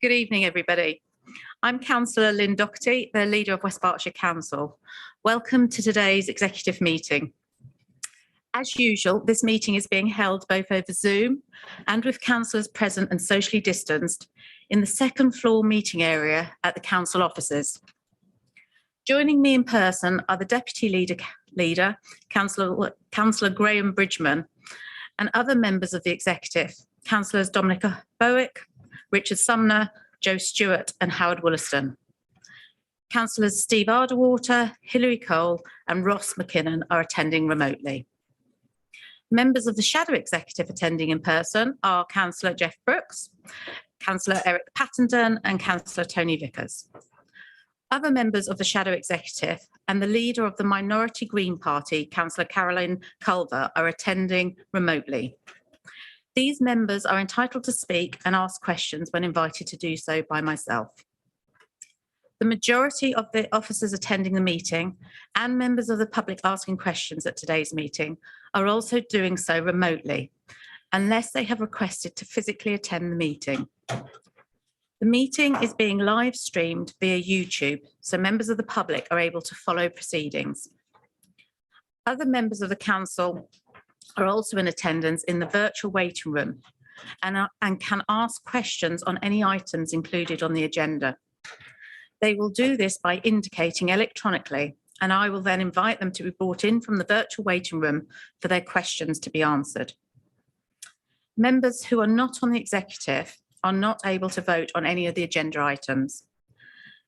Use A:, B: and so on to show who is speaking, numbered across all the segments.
A: Good evening, everybody. I'm Councillor Lynn Doherty, the leader of West Berkshire Council. Welcome to today's executive meeting. As usual, this meeting is being held both over Zoom and with councillors present and socially distanced in the second floor meeting area at the council offices. Joining me in person are the Deputy Leader, Councillor Graham Bridgman, and other members of the executive, Councillors Dominica Bowick, Richard Sumner, Joe Stewart and Howard Wollaston. Councillors Steve Arderwater, Hilary Cole and Ross McKinnon are attending remotely. Members of the Shadow Executive attending in person are Councillor Jeff Brooks, Councillor Eric Pattenden and Councillor Tony Vickers. Other members of the Shadow Executive and the leader of the Minority Green Party, Councillor Caroline Culver, are attending remotely. These members are entitled to speak and ask questions when invited to do so by myself. The majority of the officers attending the meeting and members of the public asking questions at today's meeting are also doing so remotely, unless they have requested to physically attend the meeting. The meeting is being live streamed via YouTube, so members of the public are able to follow proceedings. Other members of the council are also in attendance in the virtual waiting room and can ask questions on any items included on the agenda. They will do this by indicating electronically, and I will then invite them to be brought in from the virtual waiting room for their questions to be answered. Members who are not on the executive are not able to vote on any of the agenda items.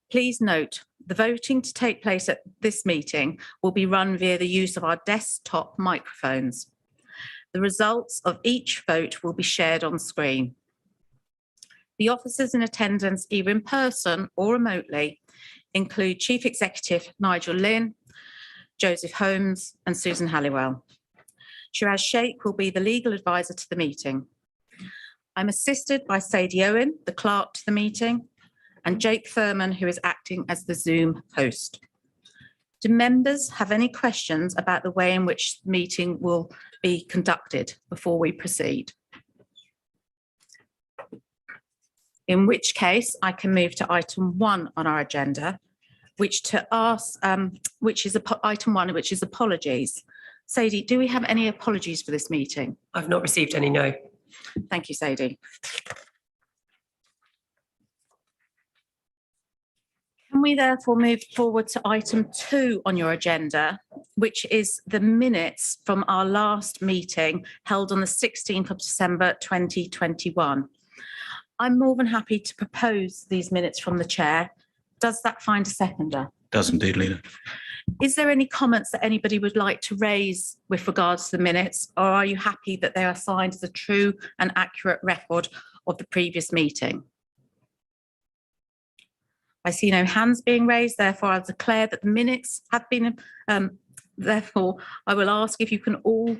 A: Please note, the voting to take place at this meeting will be run via the use of our desktop microphones. The results of each vote will be shared on screen. The officers in attendance, either in person or remotely, include Chief Executive Nigel Lynn, Joseph Holmes and Susan Halliwell. Shiraz Sheikh will be the legal advisor to the meeting. I'm assisted by Sadie Owen, the clerk to the meeting, and Jake Thurman, who is acting as the Zoom host. Do members have any questions about the way in which the meeting will be conducted before we proceed? In which case, I can move to item 1 on our agenda, which is item 1, which is apologies. Sadie, do we have any apologies for this meeting?
B: I've not received any, no.
A: Thank you, Sadie. Can we therefore move forward to item 2 on your agenda, which is the minutes from our last meeting held on the 16th of December 2021. I'm more than happy to propose these minutes from the chair. Does that find a seconder?
C: Does indeed, Leader.
A: Is there any comments that anybody would like to raise with regards to the minutes, or are you happy that they are signed as a true and accurate record of the previous meeting? I see no hands being raised, therefore I declare that the minutes have been, therefore I will ask if you can all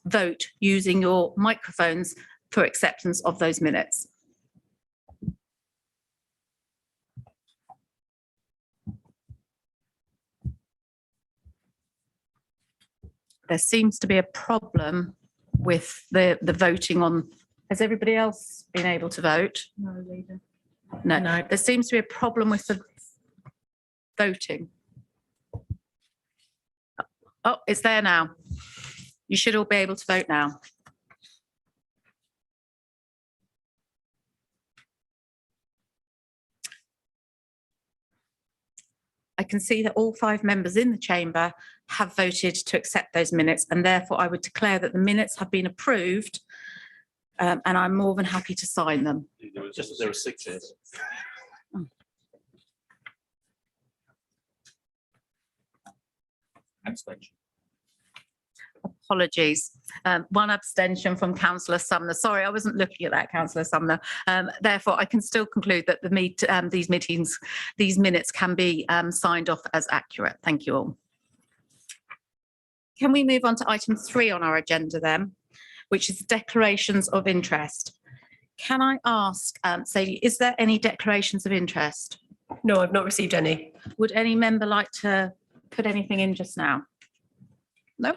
A: vote using your microphones for acceptance of those minutes. There seems to be a problem with the voting on. Has everybody else been able to vote?
B: No, Leader.
A: No, there seems to be a problem with the voting. Oh, it's there now. You should all be able to vote now. I can see that all 5 members in the chamber have voted to accept those minutes, and therefore I would declare that the minutes have been approved, and I'm more than happy to sign them.
C: There were 6 here. Abstention.
A: Apologies. 1 abstention from Councillor Sumner. Sorry, I wasn't looking at that, Councillor Sumner. Therefore, I can still conclude that these minutes can be signed off as accurate. Thank you all. Can we move on to item 3 on our agenda then, which is declarations of interest? Can I ask, Sadie, is there any declarations of interest?
B: No, I've not received any.
A: Would any member like to put anything in just now? No?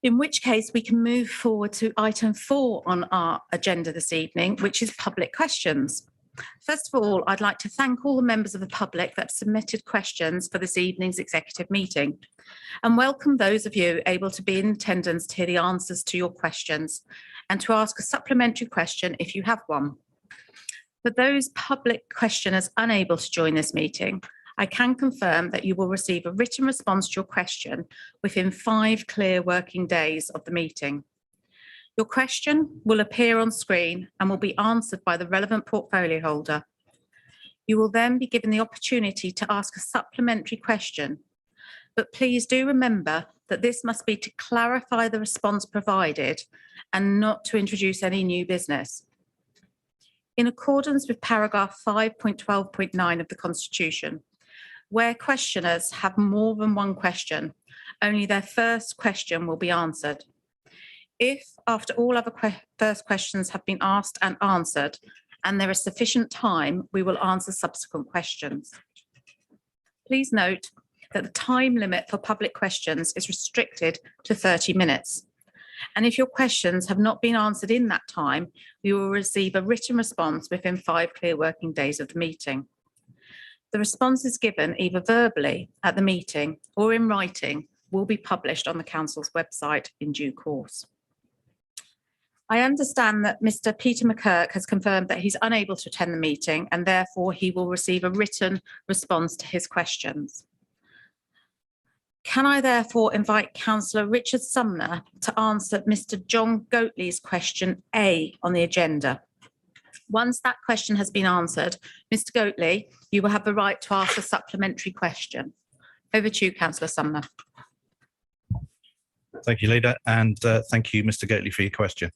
A: In which case we can move forward to item 4 on our agenda this evening, which is public questions. First of all, I'd like to thank all the members of the public that have submitted questions for this evening's executive meeting, and welcome those of you able to be in attendance to hear the answers to your questions and to ask a supplementary question if you have one. For those public questioners unable to join this meeting, I can confirm that you will receive a written response to your question within 5 clear working days of the meeting. Your question will appear on screen and will be answered by the relevant portfolio holder. You will then be given the opportunity to ask a supplementary question, but please do remember that this must be to clarify the response provided and not to introduce any new business. In accordance with paragraph 5.12.9 of the Constitution, where questioners have more than one question, only their first question will be answered. If, after all other first questions have been asked and answered, and there is sufficient time, we will answer subsequent questions. Please note that the time limit for public questions is restricted to 30 minutes. And if your questions have not been answered in that time, you will receive a written response within 5 clear working days of the meeting. The responses given either verbally at the meeting or in writing will be published on the Council's website in due course. I understand that Mr. Peter McKirk has confirmed that he's unable to attend the meeting and therefore he will receive a written response to his questions. Can I therefore invite Councillor Richard Sumner to answer Mr. John Goatley's question A on the agenda? Once that question has been answered, Mr. Goatley, you will have the right to ask a supplementary question. Over to you, Councillor Sumner.
C: Thank you, Leader, and thank you, Mr. Goatley, for your question.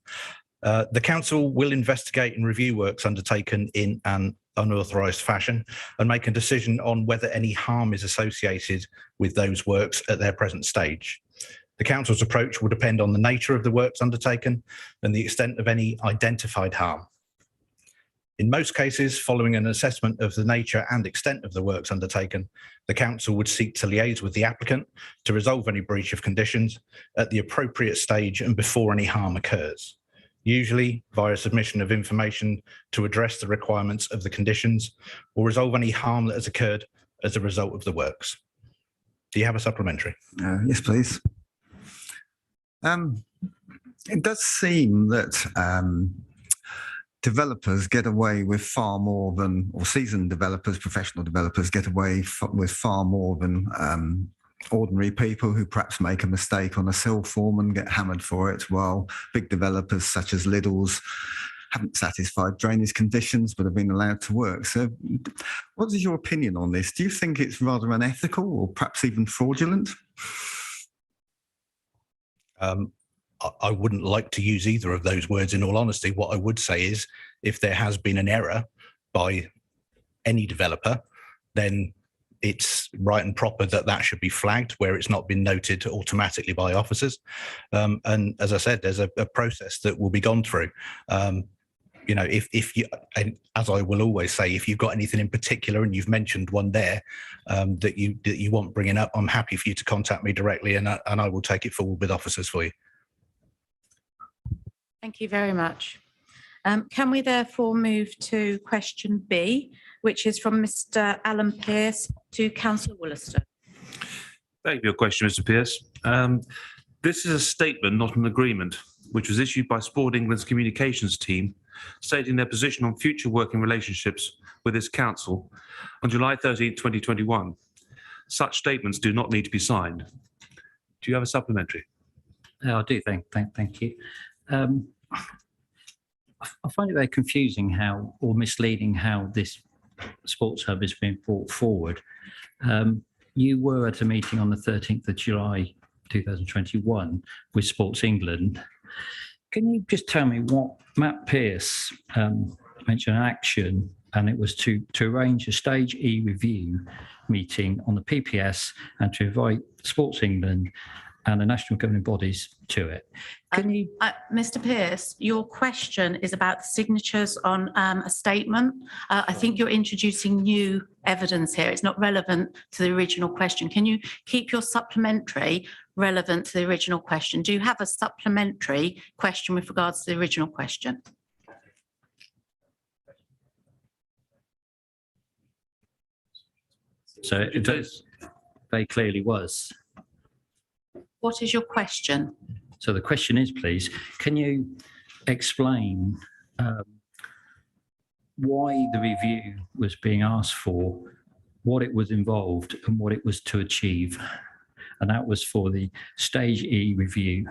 C: The Council will investigate and review works undertaken in an unauthorised fashion and make a decision on whether any harm is associated with those works at their present stage. The Council's approach will depend on the nature of the works undertaken and the extent of any identified harm. In most cases, following an assessment of the nature and extent of the works undertaken, the Council would seek to liaise with the applicant to resolve any breach of conditions at the appropriate stage and before any harm occurs, usually via submission of information to address the requirements of the conditions or resolve any harm that has occurred as a result of the works. Do you have a supplementary?
D: Yes, please. It does seem that developers get away with far more than, or seasoned developers, professional developers get away with far more than ordinary people who perhaps make a mistake on a sill form and get hammered for it, while big developers such as Lidl's haven't satisfied drainage conditions but have been allowed to work. So what is your opinion on this? Do you think it's rather unethical or perhaps even fraudulent?
C: I wouldn't like to use either of those words, in all honesty. What I would say is if there has been an error by any developer, then it's right and proper that that should be flagged where it's not been noted automatically by officers. And as I said, there's a process that will be gone through. You know, if you, and as I will always say, if you've got anything in particular and you've mentioned one there that you want bringing up, I'm happy for you to contact me directly and I will take it forward with officers for you.
A: Thank you very much. Can we therefore move to question B, which is from Mr. Alan Pearce to Councillor Woollaston?
E: Thank you for your question, Mr. Pearce. This is a statement, not an agreement, which was issued by Sport England's communications team, stating their position on future working relationships with this council on July 13, 2021. Such statements do not need to be signed. Do you have a supplementary?
F: I do, thank you. I find it very confusing how, or misleading how this sports hub has been brought forward. You were at a meeting on the 13th of July 2021 with Sports England. Can you just tell me what Matt Pearce mentioned an action, and it was to arrange a Stage E review meeting on the PPS and to invite Sports England and the national governing bodies to it. Can you?
A: Mr. Pearce, your question is about the signatures on a statement. I think you're introducing new evidence here. It's not relevant to the original question. Can you keep your supplementary relevant to the original question? Do you have a supplementary question with regards to the original question?
F: So it does, very clearly was.
A: What is your question?
F: So the question is, please, can you explain why the review was being asked for, what it was involved and what it was to achieve? And that was for the Stage E review.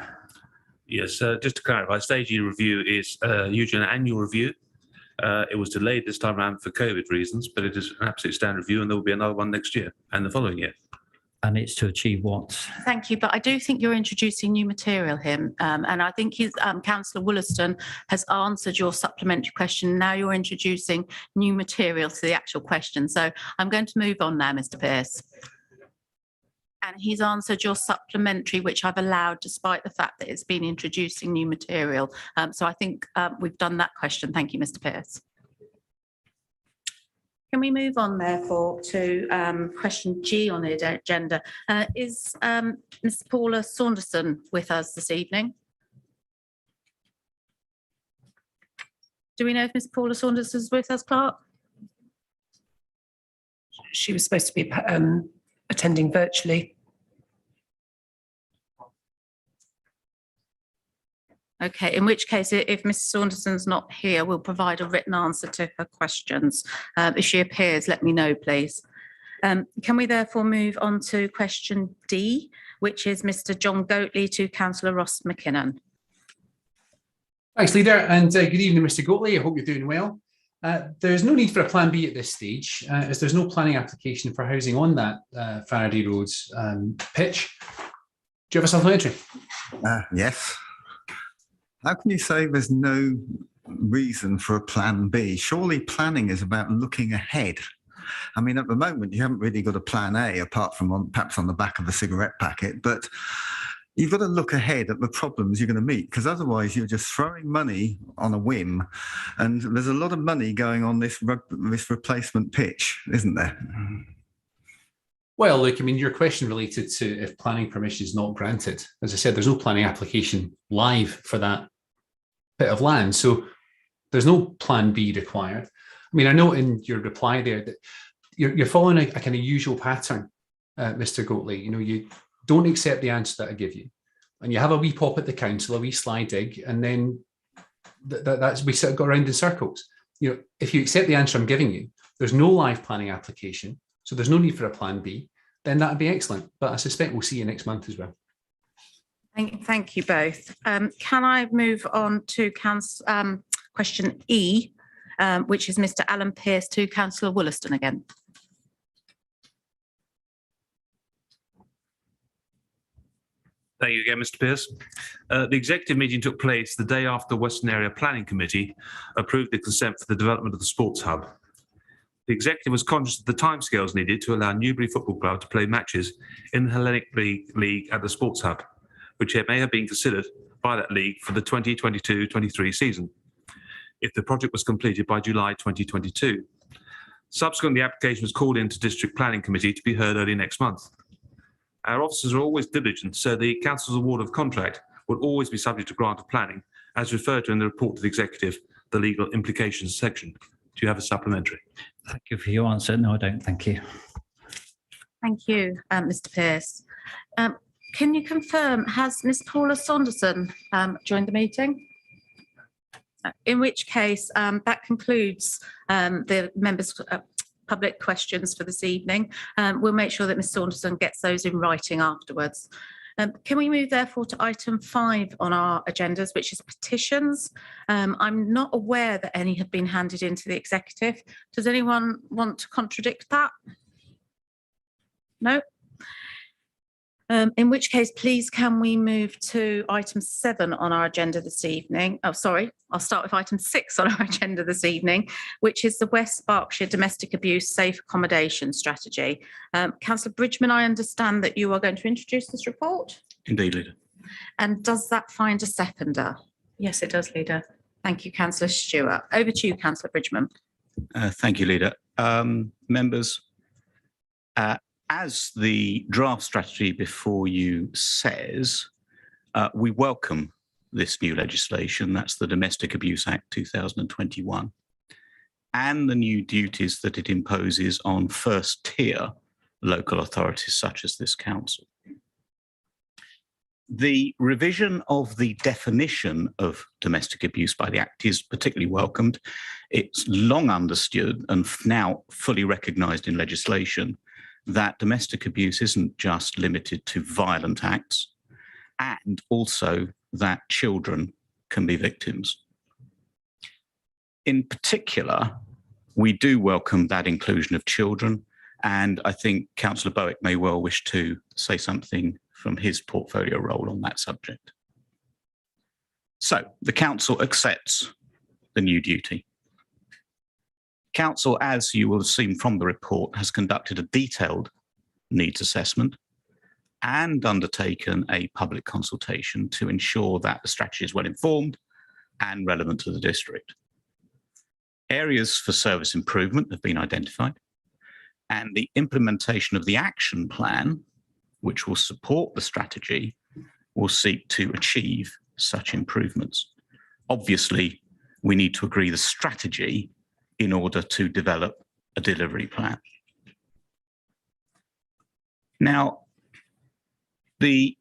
E: Yes, just to clarify, Stage E review is usually an annual review. It was delayed this time around for COVID reasons, but it is an absolute standard review, and there will be another one next year and the following year.
F: And it's to achieve what?
A: Thank you, but I do think you're introducing new material here, and I think Councillor Wollaston has answered your supplementary question. Now you're introducing new material to the actual question. So I'm going to move on now, Mr. Pearce. And he's answered your supplementary, which I've allowed despite the fact that it's been introducing new material. So I think we've done that question. Thank you, Mr. Pearce. Can we move on, therefore, to question G on the agenda? Is Ms. Paula Saunderson with us this evening? Do we know if Ms. Paula Saunderson is with us, Clark?
B: She was supposed to be attending virtually.
A: Okay, in which case, if Mrs. Saunderson's not here, we'll provide a written answer to her questions. If she appears, let me know, please. Can we therefore move on to question D, which is Mr. John Goatley to Councillor Ross McKinnon.
G: Thanks, Leader, and good evening, Mr. Goatley. I hope you're doing well. There's no need for a plan B at this stage, as there's no planning application for housing on that Faraday Roads pitch. Do you have a supplementary?
D: Yes. How can you say there's no reason for a plan B? Surely planning is about looking ahead. I mean, at the moment, you haven't really got a plan A apart from perhaps on the back of a cigarette packet, but you've got to look ahead at the problems you're going to meet, because otherwise you're just throwing money on a whim. And there's a lot of money going on this replacement pitch, isn't there?
G: Well, look, I mean, your question related to if planning permission is not granted. As I said, there's no planning application live for that bit of land. So there's no plan B required. I mean, I know in your reply there that you're following a kind of usual pattern, Mr. Goatley. You know, you don't accept the answer that I give you, and you have a wee pop at the council, a wee sly dig, and then that's we sort of go around in circles. You know, if you accept the answer I'm giving you, there's no live planning application, so there's no need for a plan B. Then that'd be excellent. But I suspect we'll see you next month as well.
A: Thank you both. Can I move on to question E, which is Mr. Alan Pearce to Councillor Wollaston again.
E: Thank you again, Mr. Pearce. The executive meeting took place the day after the Western Area Planning Committee approved the consent for the development of the sports hub. The executive was conscious of the timescales needed to allow Newbury Football Club to play matches in the Hellenic League at the sports hub, which may have been considered by that league for the 2022-23 season, if the project was completed by July 2022. Subsequently, the application was called into District Planning Committee to be heard early next month. Our officers are always diligent, so the Council's award of contract will always be subject to grant of planning, as referred to in the report to the executive, the legal implications section. Do you have a supplementary?
F: Thank you for your answer. No, I don't. Thank you.
A: Thank you, Mr. Pearce. Can you confirm, has Ms. Paula Saunderson joined the meeting? In which case, that concludes the members' public questions for this evening. We'll make sure that Ms. Saunderson gets those in writing afterwards. Can we move therefore to item 5 on our agendas, which is petitions? I'm not aware that any have been handed into the executive. Does anyone want to contradict that? No? In which case, please, can we move to item 7 on our agenda this evening? Oh, sorry, I'll start with item 6 on our agenda this evening, which is the West Berkshire Domestic Abuse Safe Accommodation Strategy. Councillor Bridgman, I understand that you are going to introduce this report.
E: Indeed, Leader.
A: And does that find a seconder?
H: Yes, it does, Leader.
A: Thank you, Councillor Stewart. Over to you, Councillor Bridgman.
I: Thank you, Leader. Members, as the draft strategy before you says, we welcome this new legislation. That's the Domestic Abuse Act 2021, and the new duties that it imposes on first-tier local authorities such as this council. The revision of the definition of domestic abuse by the Act is particularly welcomed. It's long understood and now fully recognised in legislation that domestic abuse isn't just limited to violent acts, and also that children can be victims. In particular, we do welcome that inclusion of children, and I think Councillor Bowick may well wish to say something from his portfolio role on that subject. So the council accepts the new duty. Council, as you will have seen from the report, has conducted a detailed needs assessment and undertaken a public consultation to ensure that the strategy is well informed and relevant to the district. Areas for service improvement have been identified, and the implementation of the action plan, which will support the strategy, will seek to achieve such improvements. Obviously, we need to agree the strategy in order to develop a delivery plan. Now, the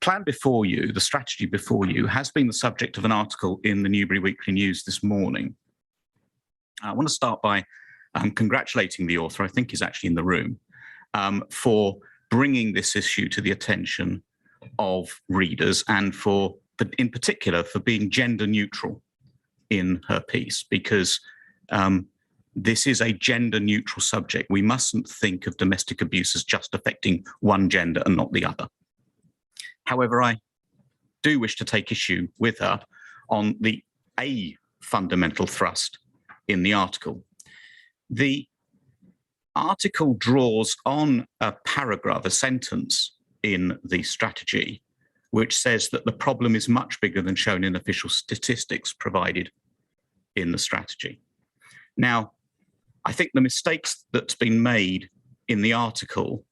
I: plan before you, the strategy before you, has been the subject of an article in the Newbury Weekly News this morning. I want to start by congratulating the author, I think he's actually in the room, for bringing this issue to the attention of readers, and for, in particular, for being gender neutral in her piece, because this is a gender neutral subject. We mustn't think of domestic abuse as just affecting one gender and not the other. However, I do wish to take issue with her on a fundamental thrust in the article. The article draws on a paragraph, a sentence in the strategy, which says that the problem is much bigger than shown in official statistics provided in the strategy. Now, I think the mistakes that's been made in the article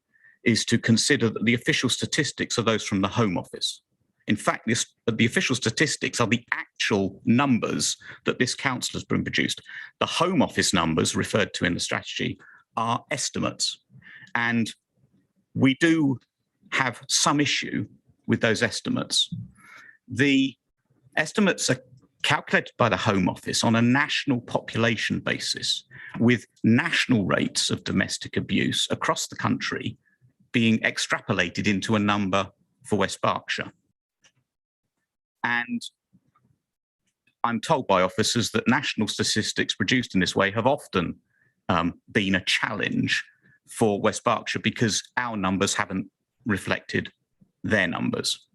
I: is to consider that the official statistics are those from the Home Office. In fact, the official statistics are the actual numbers that this council has been produced. The Home Office numbers referred to in the strategy are estimates. And we do have some issue with those estimates. The estimates are calculated by the Home Office on a national population basis, with national rates of domestic abuse across the country being extrapolated into a number for West Berkshire. And I'm told by officers that national statistics produced in this way have often been a challenge for West Berkshire because our numbers haven't reflected their numbers.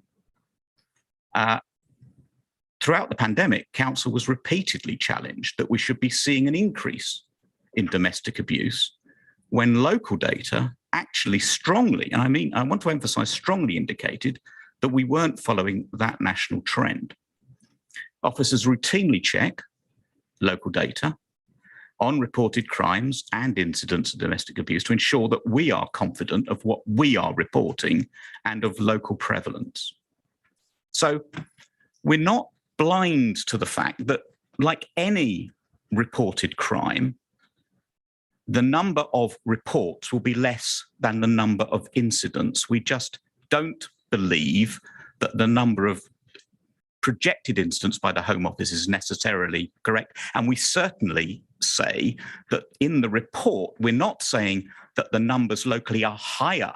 I: Throughout the pandemic, council was repeatedly challenged that we should be seeing an increase in domestic abuse when local data actually strongly, and I want to emphasize strongly, indicated that we weren't following that national trend. Officers routinely check local data on reported crimes and incidents of domestic abuse to ensure that we are confident of what we are reporting and of local prevalence. So we're not blind to the fact that, like any reported crime, the number of reports will be less than the number of incidents. We just don't believe that the number of projected incidents by the Home Office is necessarily correct. And we certainly say that in the report, we're not saying that the numbers locally are higher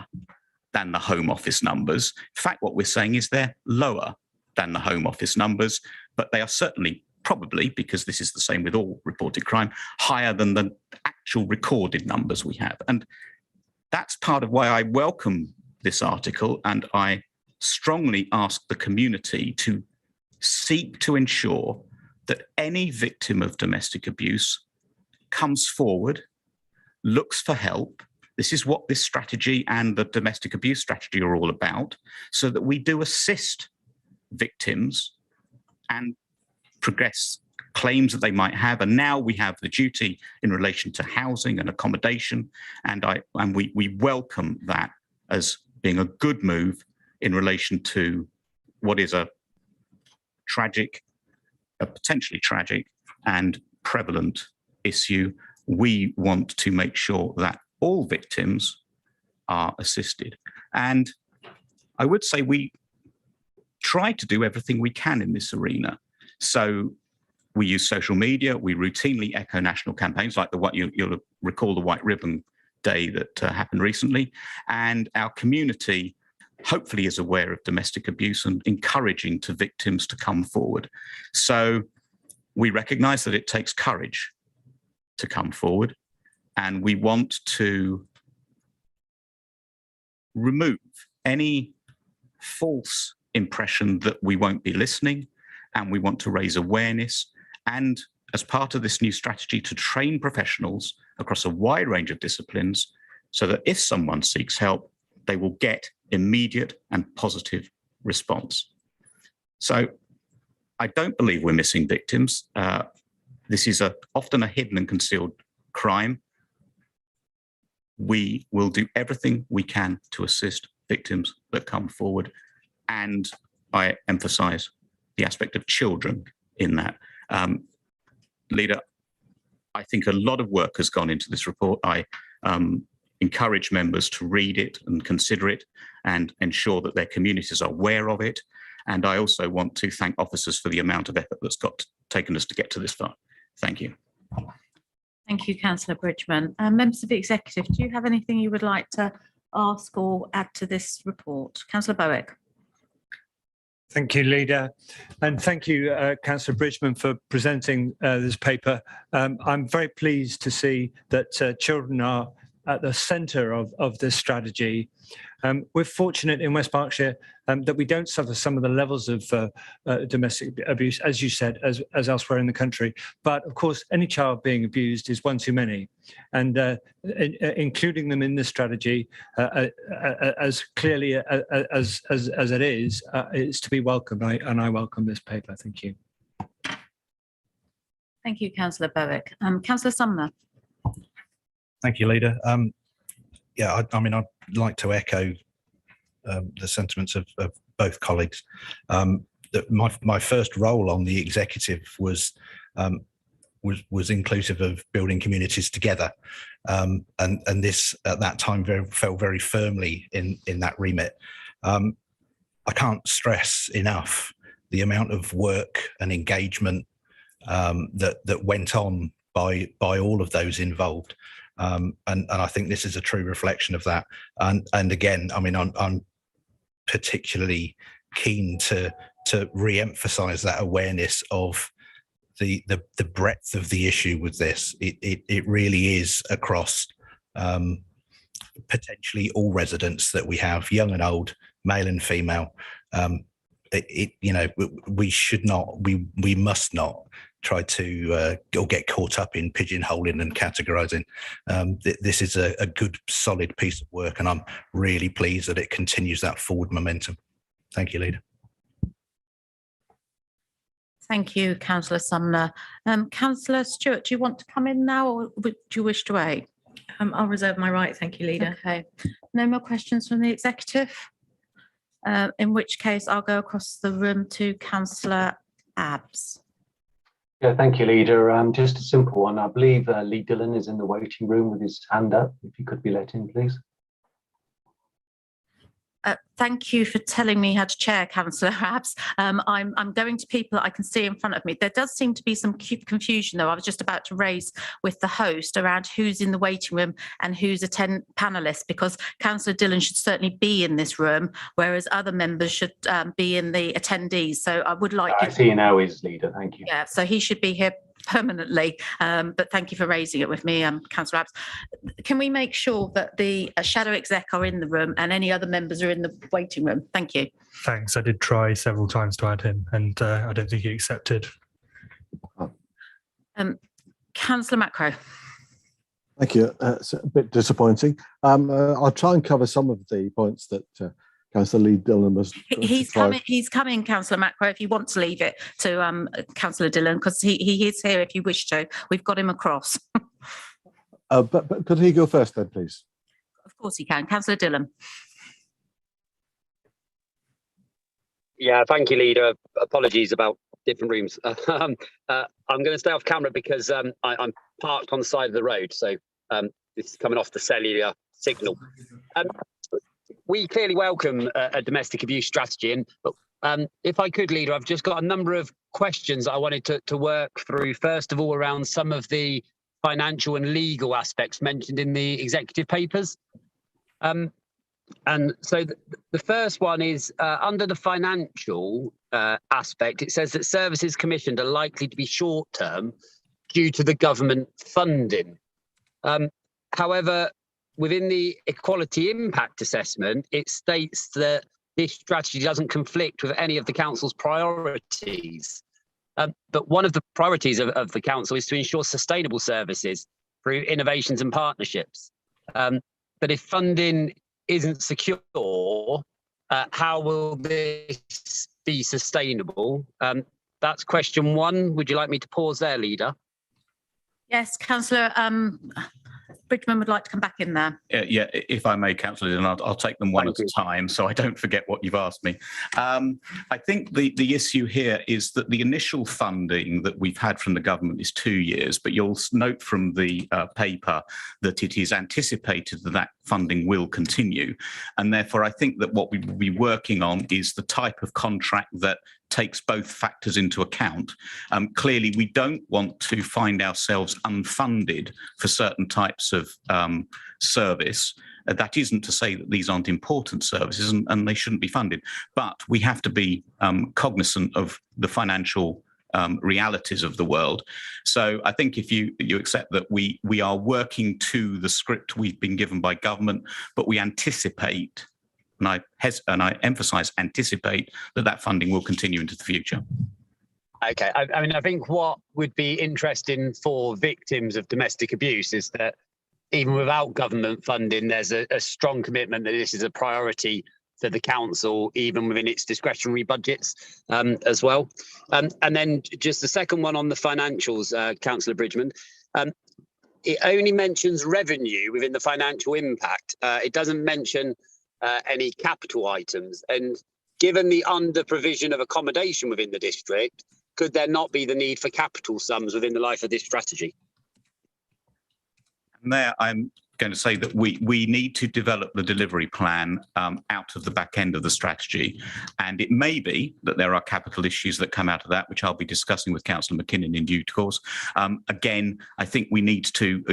I: than the Home Office numbers. In fact, what we're saying is they're lower than the Home Office numbers, but they are certainly probably, because this is the same with all reported crime, higher than the actual recorded numbers we have. And that's part of why I welcome this article, and I strongly ask the community to seek to ensure that any victim of domestic abuse comes forward, looks for help, This is what this strategy and the domestic abuse strategy are all about, so that we do assist victims and progress claims that they might have. And now we have the duty in relation to housing and accommodation. And we welcome that as being a good move in relation to what is a potentially tragic and prevalent issue. We want to make sure that all victims are assisted. And I would say we try to do everything we can in this arena. So we use social media. We routinely echo national campaigns like you'll recall the White Ribbon Day that happened recently. And our community hopefully is aware of domestic abuse and encouraging to victims to come forward. So we recognise that it takes courage to come forward, and we want to remove any false impression that we won't be listening, and we want to raise awareness. And as part of this new strategy, to train professionals across a wide range of disciplines so that if someone seeks help, they will get immediate and positive response. So I don't believe we're missing victims. This is often a hidden and concealed crime. We will do everything we can to assist victims that come forward. And I emphasize the aspect of children in that. Leader, I think a lot of work has gone into this report. I encourage members to read it and consider it and ensure that their communities are aware of it. And I also want to thank officers for the amount of effort that's taken us to get to this far. Thank you.
A: Thank you, Councillor Bridgman. Members of the Executive, do you have anything you would like to ask or add to this report? Councillor Bowick.
H: Thank you, Leader. And thank you, Councillor Bridgman, for presenting this paper. I'm very pleased to see that children are at the centre of this strategy. We're fortunate in West Berkshire that we don't suffer some of the levels of domestic abuse, as you said, as elsewhere in the country. But of course, any child being abused is one too many. And including them in this strategy as clearly as it is to be welcomed. And I welcome this paper. Thank you.
A: Thank you, Councillor Bowick. Councillor Sumner.
C: Thank you, Leader. Yeah, I mean, I'd like to echo the sentiments of both colleagues. That my first role on the executive was inclusive of building communities together, and this at that time fell very firmly in that remit. I can't stress enough the amount of work and engagement that went on by all of those involved. And I think this is a true reflection of that. And again, I mean, I'm particularly keen to re-emphasize that awareness of the breadth of the issue with this. It really is across potentially all residents that we have, young and old, male and female. You know, we must not try to or get caught up in pigeonholing and categorising. This is a good, solid piece of work, and I'm really pleased that it continues that forward momentum. Thank you, Leader.
A: Thank you, Councillor Sumner. Councillor Stewart, do you want to come in now, or do you wish to wait?
J: I'll reserve my right. Thank you, Leader.
A: Okay. No more questions from the Executive? In which case, I'll go across the room to Councillor Abbs.
K: Yeah, thank you, Leader. Just a simple one. I believe Lee Dillon is in the waiting room with his hand up. If he could be let in, please.
A: Thank you for telling me how to chair, Councillor Abbs. I'm going to people that I can see in front of me. There does seem to be some confusion, though. I was just about to raise with the host around who's in the waiting room and who's a panellist, because Councillor Dillon should certainly be in this room, whereas other members should be in the attendees. So I would like
K: I see now is Leader. Thank you.
A: Yeah, so he should be here permanently, but thank you for raising it with me, Councillor Abbs. Can we make sure that the shadow exec are in the room and any other members are in the waiting room? Thank you.
H: Thanks. I did try several times to add him, and I don't think he accepted.
A: Councillor Macro.
L: Thank you. It's a bit disappointing. I'll try and cover some of the points that Councillor Lee Dillon was.
A: He's coming, Councillor Macro, if you want to leave it to Councillor Dillon, because he is here if you wish to. We've got him across.
L: But could he go first then, please?
A: Of course he can. Councillor Dillon.
M: Yeah, thank you, Leader. Apologies about different rooms. I'm going to stay off camera because I'm parked on the side of the road, so this is coming off the cellular signal. We clearly welcome a domestic abuse strategy, and if I could, Leader, I've just got a number of questions that I wanted to work through. First of all, around some of the financial and legal aspects mentioned in the executive papers. And so the first one is under the financial aspect, it says that services commissioned are likely to be short term due to the government funding. However, within the equality impact assessment, it states that this strategy doesn't conflict with any of the council's priorities. But one of the priorities of the council is to ensure sustainable services through innovations and partnerships. But if funding isn't secure, how will this be sustainable? That's question one. Would you like me to pause there, Leader?
A: Yes, Councillor Bridgman would like to come back in there.
I: Yeah, if I may, Councillor, and I'll take them one at a time so I don't forget what you've asked me. I think the issue here is that the initial funding that we've had from the government is 2 years, but you'll note from the paper that it is anticipated that that funding will continue. And therefore, I think that what we will be working on is the type of contract that takes both factors into account. Clearly, we don't want to find ourselves unfunded for certain types of service. That isn't to say that these aren't important services and they shouldn't be funded, but we have to be cognizant of the financial realities of the world. So I think if you accept that we are working to the script we've been given by government, but we anticipate, and I emphasise anticipate, that funding will continue into the future.
M: Okay, I mean, I think what would be interesting for victims of domestic abuse is that even without government funding, there's a strong commitment that this is a priority for the council, even within its discretionary budgets as well. And then just the second one on the financials, Councillor Bridgman. It only mentions revenue within the financial impact. It doesn't mention any capital items. And given the under provision of accommodation within the district, could there not be the need for capital sums within the life of this strategy?
I: And there I'm going to say that we need to develop the delivery plan out of the back end of the strategy. And it may be that there are capital issues that come out of that, which I'll be discussing with Councillor McKinnon in due course. Again, I think we need to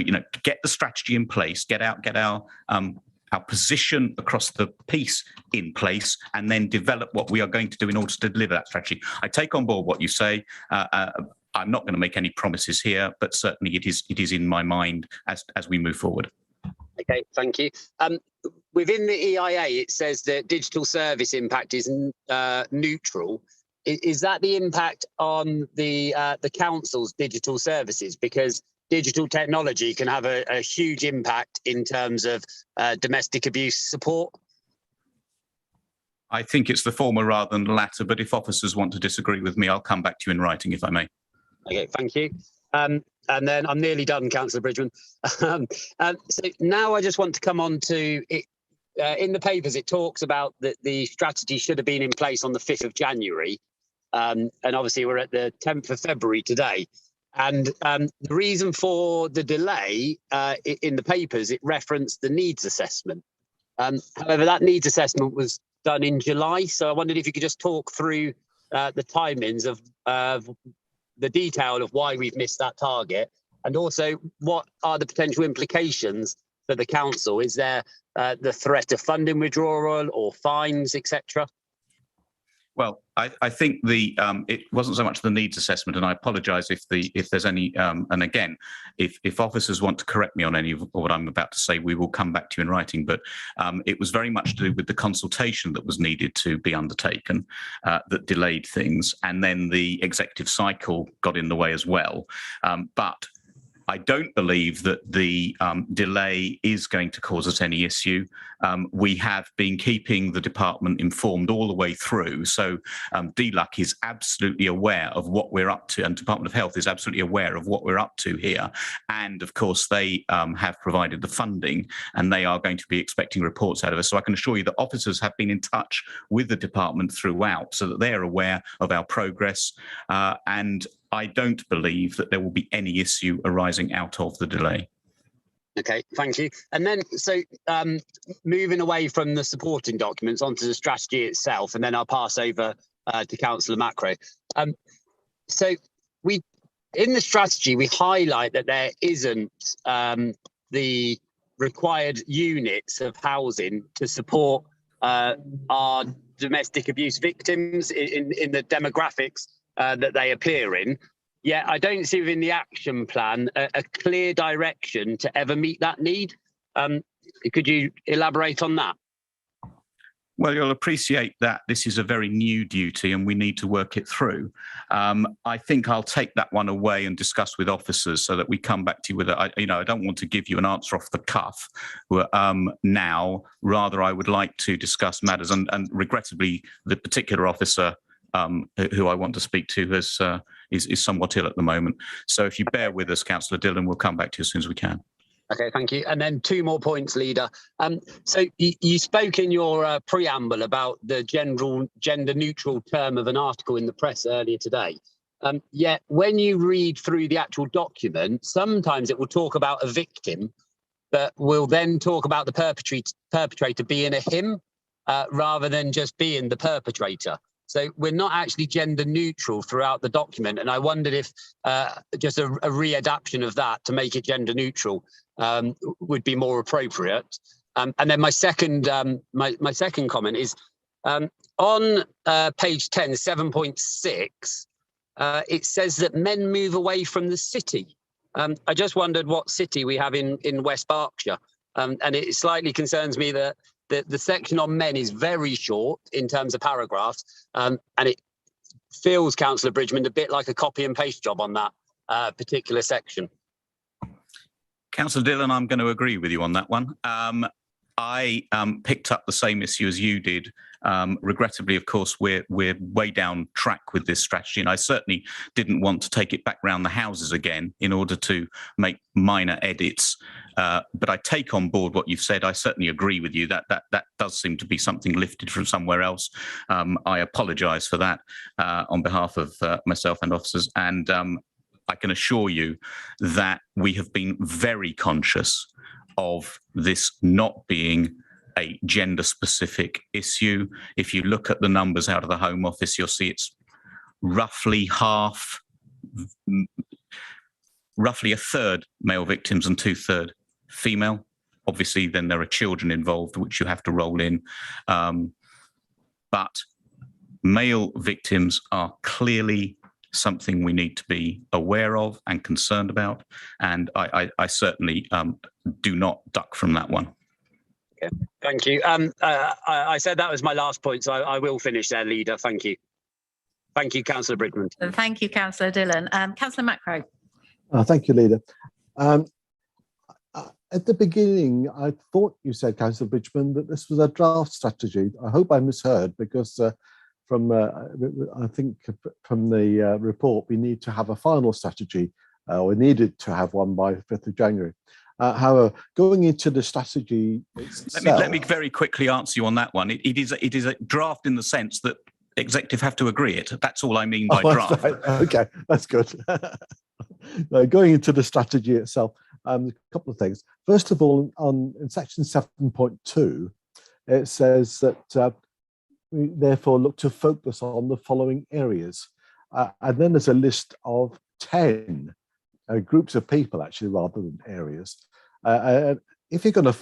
I: get the strategy in place, get our position across the piece in place, and then develop what we are going to do in order to deliver that strategy. I take on board what you say. I'm not going to make any promises here, but certainly it is in my mind as we move forward.
M: Okay, thank you. Within the EIA, it says that digital service impact is neutral. Is that the impact on the council's digital services? Because digital technology can have a huge impact in terms of domestic abuse support.
I: I think it's the former rather than the latter, but if officers want to disagree with me, I'll come back to you in writing if I may.
M: Okay, thank you. And then I'm nearly done, Councillor Bridgman. So now I just want to come on to it. In the papers, it talks about that the strategy should have been in place on the 5th of January. And obviously we're at the 10th of February today. And the reason for the delay in the papers, it referenced the needs assessment. However, that needs assessment was done in July. So I wondered if you could just talk through the timings of the detail of why we've missed that target, and also what are the potential implications for the council? Is there the threat of funding withdrawal or fines, etc.?
I: Well, I think it wasn't so much the needs assessment, and I apologise if there's any. And again, if officers want to correct me on any of what I'm about to say, we will come back to you in writing. But it was very much to do with the consultation that was needed to be undertaken that delayed things, and then the executive cycle got in the way as well. But I don't believe that the delay is going to cause us any issue. We have been keeping the department informed all the way through. So DLUC is absolutely aware of what we're up to, and Department of Health is absolutely aware of what we're up to here. And of course, they have provided the funding, and they are going to be expecting reports out of us. So I can assure you that officers have been in touch with the department throughout so that they're aware of our progress. And I don't believe that there will be any issue arising out of the delay.
M: Okay, thank you. And then, so moving away from the supporting documents onto the strategy itself, and then I'll pass over to Councillor Macro. So in the strategy, we highlight that there isn't the required units of housing to support our domestic abuse victims in the demographics that they appear in. Yet I don't see within the action plan a clear direction to ever meet that need. Could you elaborate on that?
I: Well, you'll appreciate that this is a very new duty and we need to work it through. I think I'll take that one away and discuss with officers so that we come back to you with it. I don't want to give you an answer off the cuff now. Rather, I would like to discuss matters, and regrettably, the particular officer who I want to speak to is somewhat ill at the moment. So if you bear with us, Councillor Dillon, we'll come back to you as soon as we can.
M: Okay, thank you. And then 2 more points, Leader. So you spoke in your preamble about the general gender-neutral term of an article in the press earlier today. Yet when you read through the actual document, sometimes it will talk about a victim, but will then talk about the perpetrator being a him rather than just being the perpetrator. So we're not actually gender neutral throughout the document. And I wondered if just a readaptation of that to make it gender neutral would be more appropriate. And then my second comment is on page 10, 7.6, it says that men move away from the city. I just wondered what city we have in West Berkshire. And it slightly concerns me that the section on men is very short in terms of paragraphs, and it feels, Councillor Bridgman, a bit like a copy and paste job on that particular section.
I: Councillor Dillon, I'm going to agree with you on that one. I picked up the same issue as you did. Regrettably, of course, we're way down track with this strategy, and I certainly didn't want to take it back round the houses again in order to make minor edits. But I take on board what you've said. I certainly agree with you that does seem to be something lifted from somewhere else. I apologise for that on behalf of myself and officers, and I can assure you that we have been very conscious of this not being a gender-specific issue. If you look at the numbers out of the Home Office, you'll see it's roughly a third male victims and 2/3 female. Obviously, then there are children involved, which you have to roll in. But male victims are clearly something we need to be aware of and concerned about. And I certainly do not duck from that one.
M: Okay, thank you. I said that was my last point, so I will finish there, Leader. Thank you. Thank you, Councillor Bridgman.
A: Thank you, Councillor Dillon. Councillor Macro.
L: Thank you, Leader. At the beginning, I thought you said, Councillor Bridgman, that this was a draft strategy. I hope I misheard, because I think from the report, we need to have a final strategy, or we needed to have one by 5th of January. However, going into the strategy itself,
I: let me very quickly answer you on that one. It is a draft in the sense that executive have to agree it. That's all I mean by draft.
L: Right. Okay, that's good. Going into the strategy itself, a couple of things. First of all, in section 7.2, it says that we therefore look to focus on the following areas. And then there's a list of 10 groups of people, actually, rather than areas. If you're going to,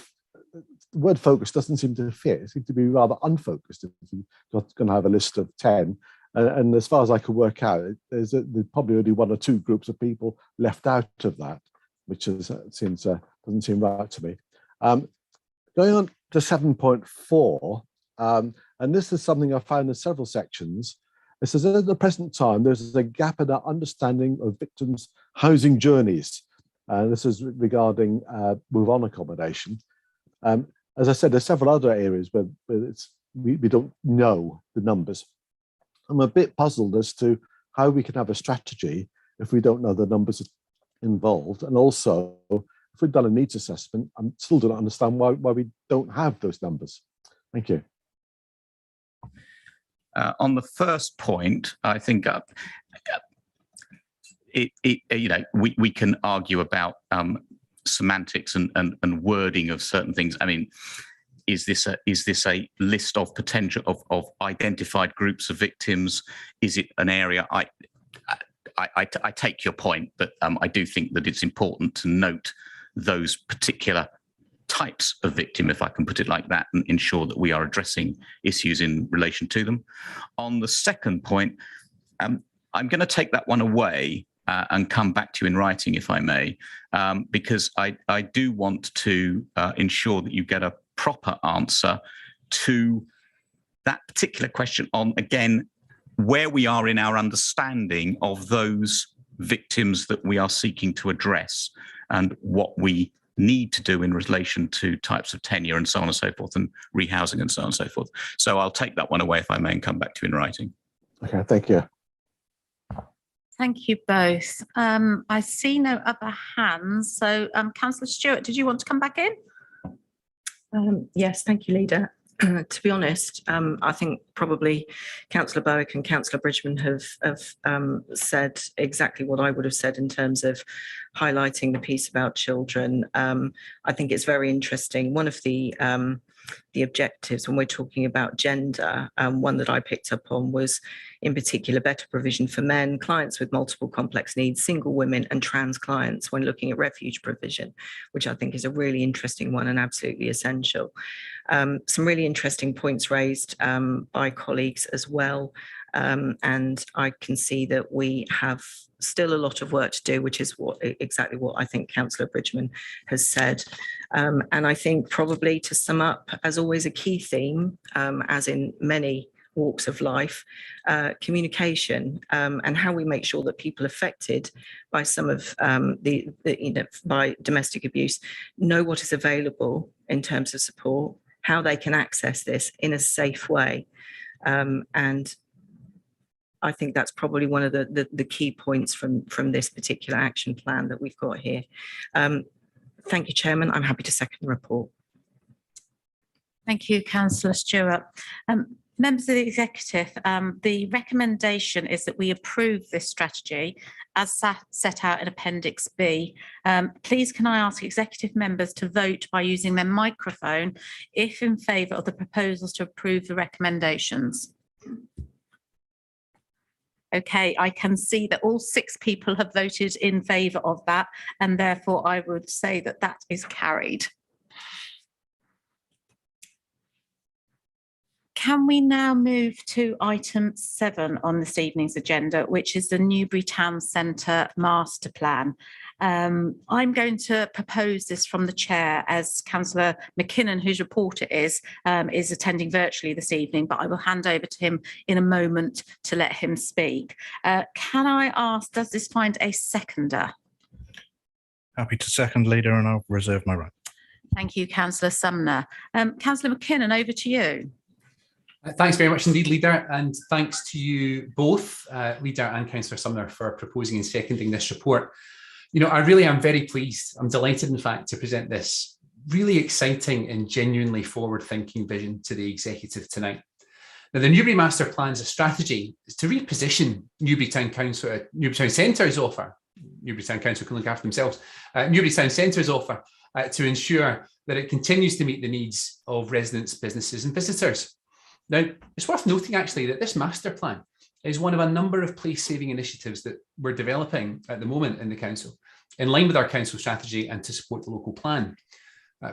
L: the word focus doesn't seem to fit. It seems to be rather unfocused if you're going to have a list of 10. And as far as I can work out, there's probably only 1 or 2 groups of people left out of that, which doesn't seem right to me. Going on to 7.4, and this is something I found in several sections. It says, at the present time, there's a gap in our understanding of victims' housing journeys. This is regarding move-on accommodation. As I said, there's several other areas where we don't know the numbers. I'm a bit puzzled as to how we can have a strategy if we don't know the numbers involved. And also, if we've done a needs assessment, I still don't understand why we don't have those numbers. Thank you.
I: On the first point, I think we can argue about semantics and wording of certain things. I mean, is this a list of potential of identified groups of victims? Is it an area? I take your point, but I do think that it's important to note those particular types of victim, if I can put it like that, and ensure that we are addressing issues in relation to them. On the second point, I'm going to take that one away and come back to you in writing, if I may, because I do want to ensure that you get a proper answer to that particular question on, again, where we are in our understanding of those victims that we are seeking to address and what we need to do in relation to types of tenure and so on and so forth, and rehousing and so on and so forth. So I'll take that one away, if I may, and come back to you in writing.
L: Okay, thank you.
A: Thank you both. I see no other hands. So Councillor Stewart, did you want to come back in?
J: Yes, thank you, Leader. To be honest, I think probably Councillor Bowick and Councillor Bridgman have said exactly what I would have said in terms of highlighting the piece about children. I think it's very interesting. One of the objectives when we're talking about gender, one that I picked up on was in particular better provision for men, clients with multiple complex needs, single women and trans clients when looking at refuge provision, which I think is a really interesting one and absolutely essential. Some really interesting points raised by colleagues as well. And I can see that we have still a lot of work to do, which is exactly what I think Councillor Bridgman has said. And I think probably to sum up, as always, a key theme, as in many walks of life, communication, and how we make sure that people affected by some of by domestic abuse know what is available in terms of support, how they can access this in a safe way. And I think that's probably one of the key points from this particular action plan that we've got here. Thank you, Chairman. I'm happy to second the report.
A: Thank you, Councillor Stewart. Members of the Executive, the recommendation is that we approve this strategy as set out in Appendix B. Please can I ask Executive members to vote by using their microphone if in favour of the proposals to approve the recommendations. Okay, I can see that all 6 people have voted in favour of that, and therefore I would say that that is carried. Can we now move to item 7 on this evening's agenda, which is the Newbury Town Centre Master Plan? I'm going to propose this from the chair, as Councillor McKinnon, whose report it is attending virtually this evening, but I will hand over to him in a moment to let him speak. Can I ask, does this find a seconder?
C: Happy to second, Leader, and I'll reserve my right.
A: Thank you, Councillor Sumner. Councillor McKinnon, over to you.
G: Thanks very much indeed, Leader, and thanks to you both, Leader and Councillor Sumner, for proposing and seconding this report. You know, I really am very pleased. I'm delighted, in fact, to present this really exciting and genuinely forward-thinking vision to the Executive tonight. Now, the Newbury Master Plan is a strategy to reposition Newbury Town Council, Newbury Town Centre's offer. Newbury Town Council can look after themselves. Newbury Town Centre's offer to ensure that it continues to meet the needs of residents, businesses, and visitors. Now, it's worth noting, actually, that this master plan is one of a number of place-saving initiatives that we're developing at the moment in the council, in line with our council strategy and to support the local plan.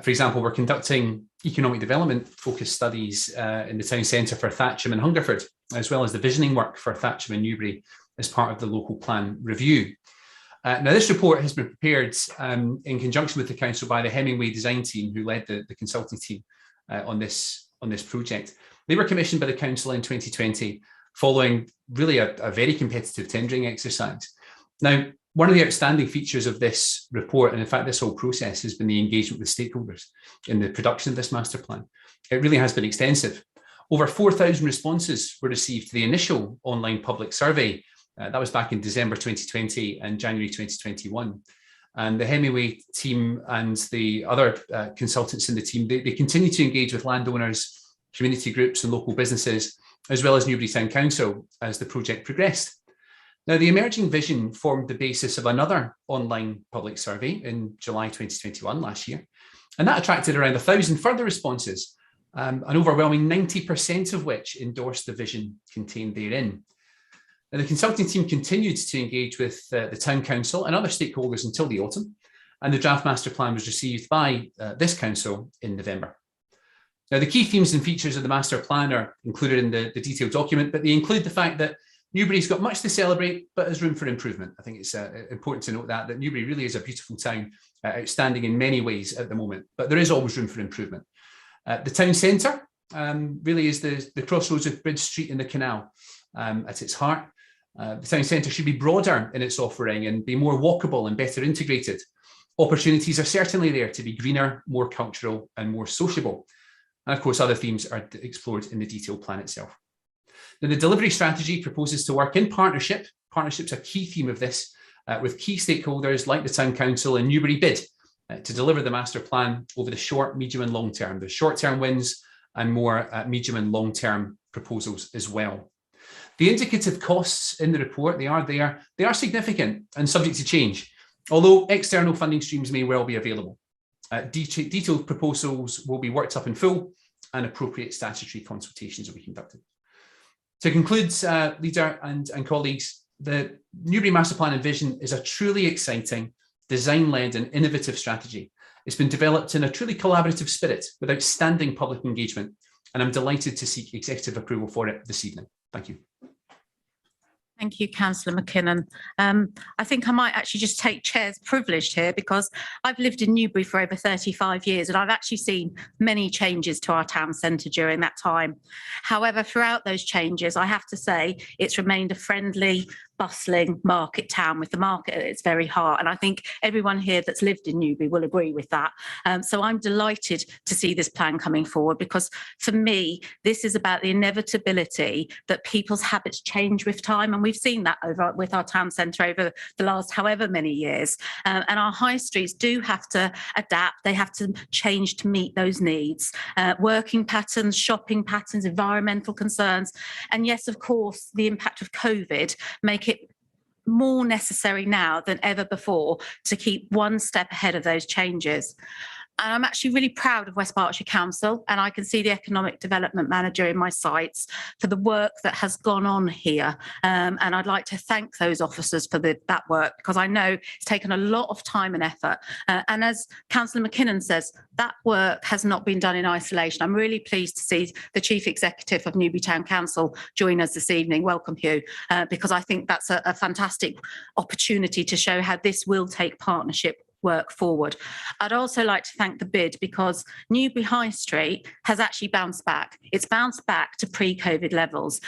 G: For example, we're conducting economic development focused studies in the town centre for Thatcham and Hungerford, as well as the visioning work for Thatcham and Newbury as part of the local plan review. Now, this report has been prepared in conjunction with the council by the Hemingway design team, who led the consulting team on this project. They were commissioned by the council in 2020, following really a very competitive tendering exercise. Now, One of the outstanding features of this report, and in fact this whole process, has been the engagement with stakeholders in the production of this master plan. It really has been extensive. Over 4,000 responses were received to the initial online public survey. That was back in December 2020 and January 2021. And the Hemingway team and the other consultants in the team, they continue to engage with landowners, community groups and local businesses, as well as Newbury Town Council as the project progressed. Now, the emerging vision formed the basis of another online public survey in July 2021, last year, and that attracted around 1,000 further responses, an overwhelming 90% of which endorsed the vision contained therein. Now, the consulting team continued to engage with the Town Council and other stakeholders until the autumn, and the draft master plan was received by this council in November. Now, the key themes and features of the master plan are included in the detailed document, but they include the fact that Newbury's got much to celebrate, but has room for improvement. I think it's important to note that Newbury really is a beautiful town, outstanding in many ways at the moment, but there is always room for improvement. The town centre really is the crossroads of Bridge Street and the canal at its heart. The town centre should be broader in its offering and be more walkable and better integrated. Opportunities are certainly there to be greener, more cultural and more sociable. And of course, other themes are explored in the detailed plan itself. Now, the delivery strategy proposes to work in partnership. Partnership's a key theme of this, with key stakeholders like the Town Council and Newbury Bid to deliver the master plan over the short, medium and long term. The short term wins and more medium and long term proposals as well. The indicative costs in the report, they are significant and subject to change, although external funding streams may well be available. Detailed proposals will be worked up in full and appropriate statutory consultations will be conducted. To conclude, Leader and colleagues, the Newbury Master Plan and Vision is a truly exciting, design-led and innovative strategy. It's been developed in a truly collaborative spirit with outstanding public engagement, and I'm delighted to seek executive approval for it this evening. Thank you.
A: Thank you, Councillor McKinnon. I think I might actually just take chair's privilege here because I've lived in Newbury for over 35 years and I've actually seen many changes to our town centre during that time. However, throughout those changes, I have to say it's remained a friendly, bustling market town with the market at its very heart. And I think everyone here that's lived in Newbury will agree with that. So I'm delighted to see this plan coming forward because for me, this is about the inevitability that people's habits change with time. And we've seen that over with our town centre over the last however many years. And our high streets do have to adapt. They have to change to meet those needs. Working patterns, shopping patterns, environmental concerns. And yes, of course, the impact of COVID make it more necessary now than ever before to keep one step ahead of those changes. And I'm actually really proud of West Berkshire Council, and I can see the Economic Development Manager in my sights for the work that has gone on here. And I'd like to thank those officers for that work, because I know it's taken a lot of time and effort. And as Councillor McKinnon says, that work has not been done in isolation. I'm really pleased to see the Chief Executive of Newbury Town Council join us this evening. Welcome, Hugh, because I think that's a fantastic opportunity to show how this will take partnership work forward. I'd also like to thank the bid because Newbury High Street has actually bounced back. It's bounced back to pre-COVID levels.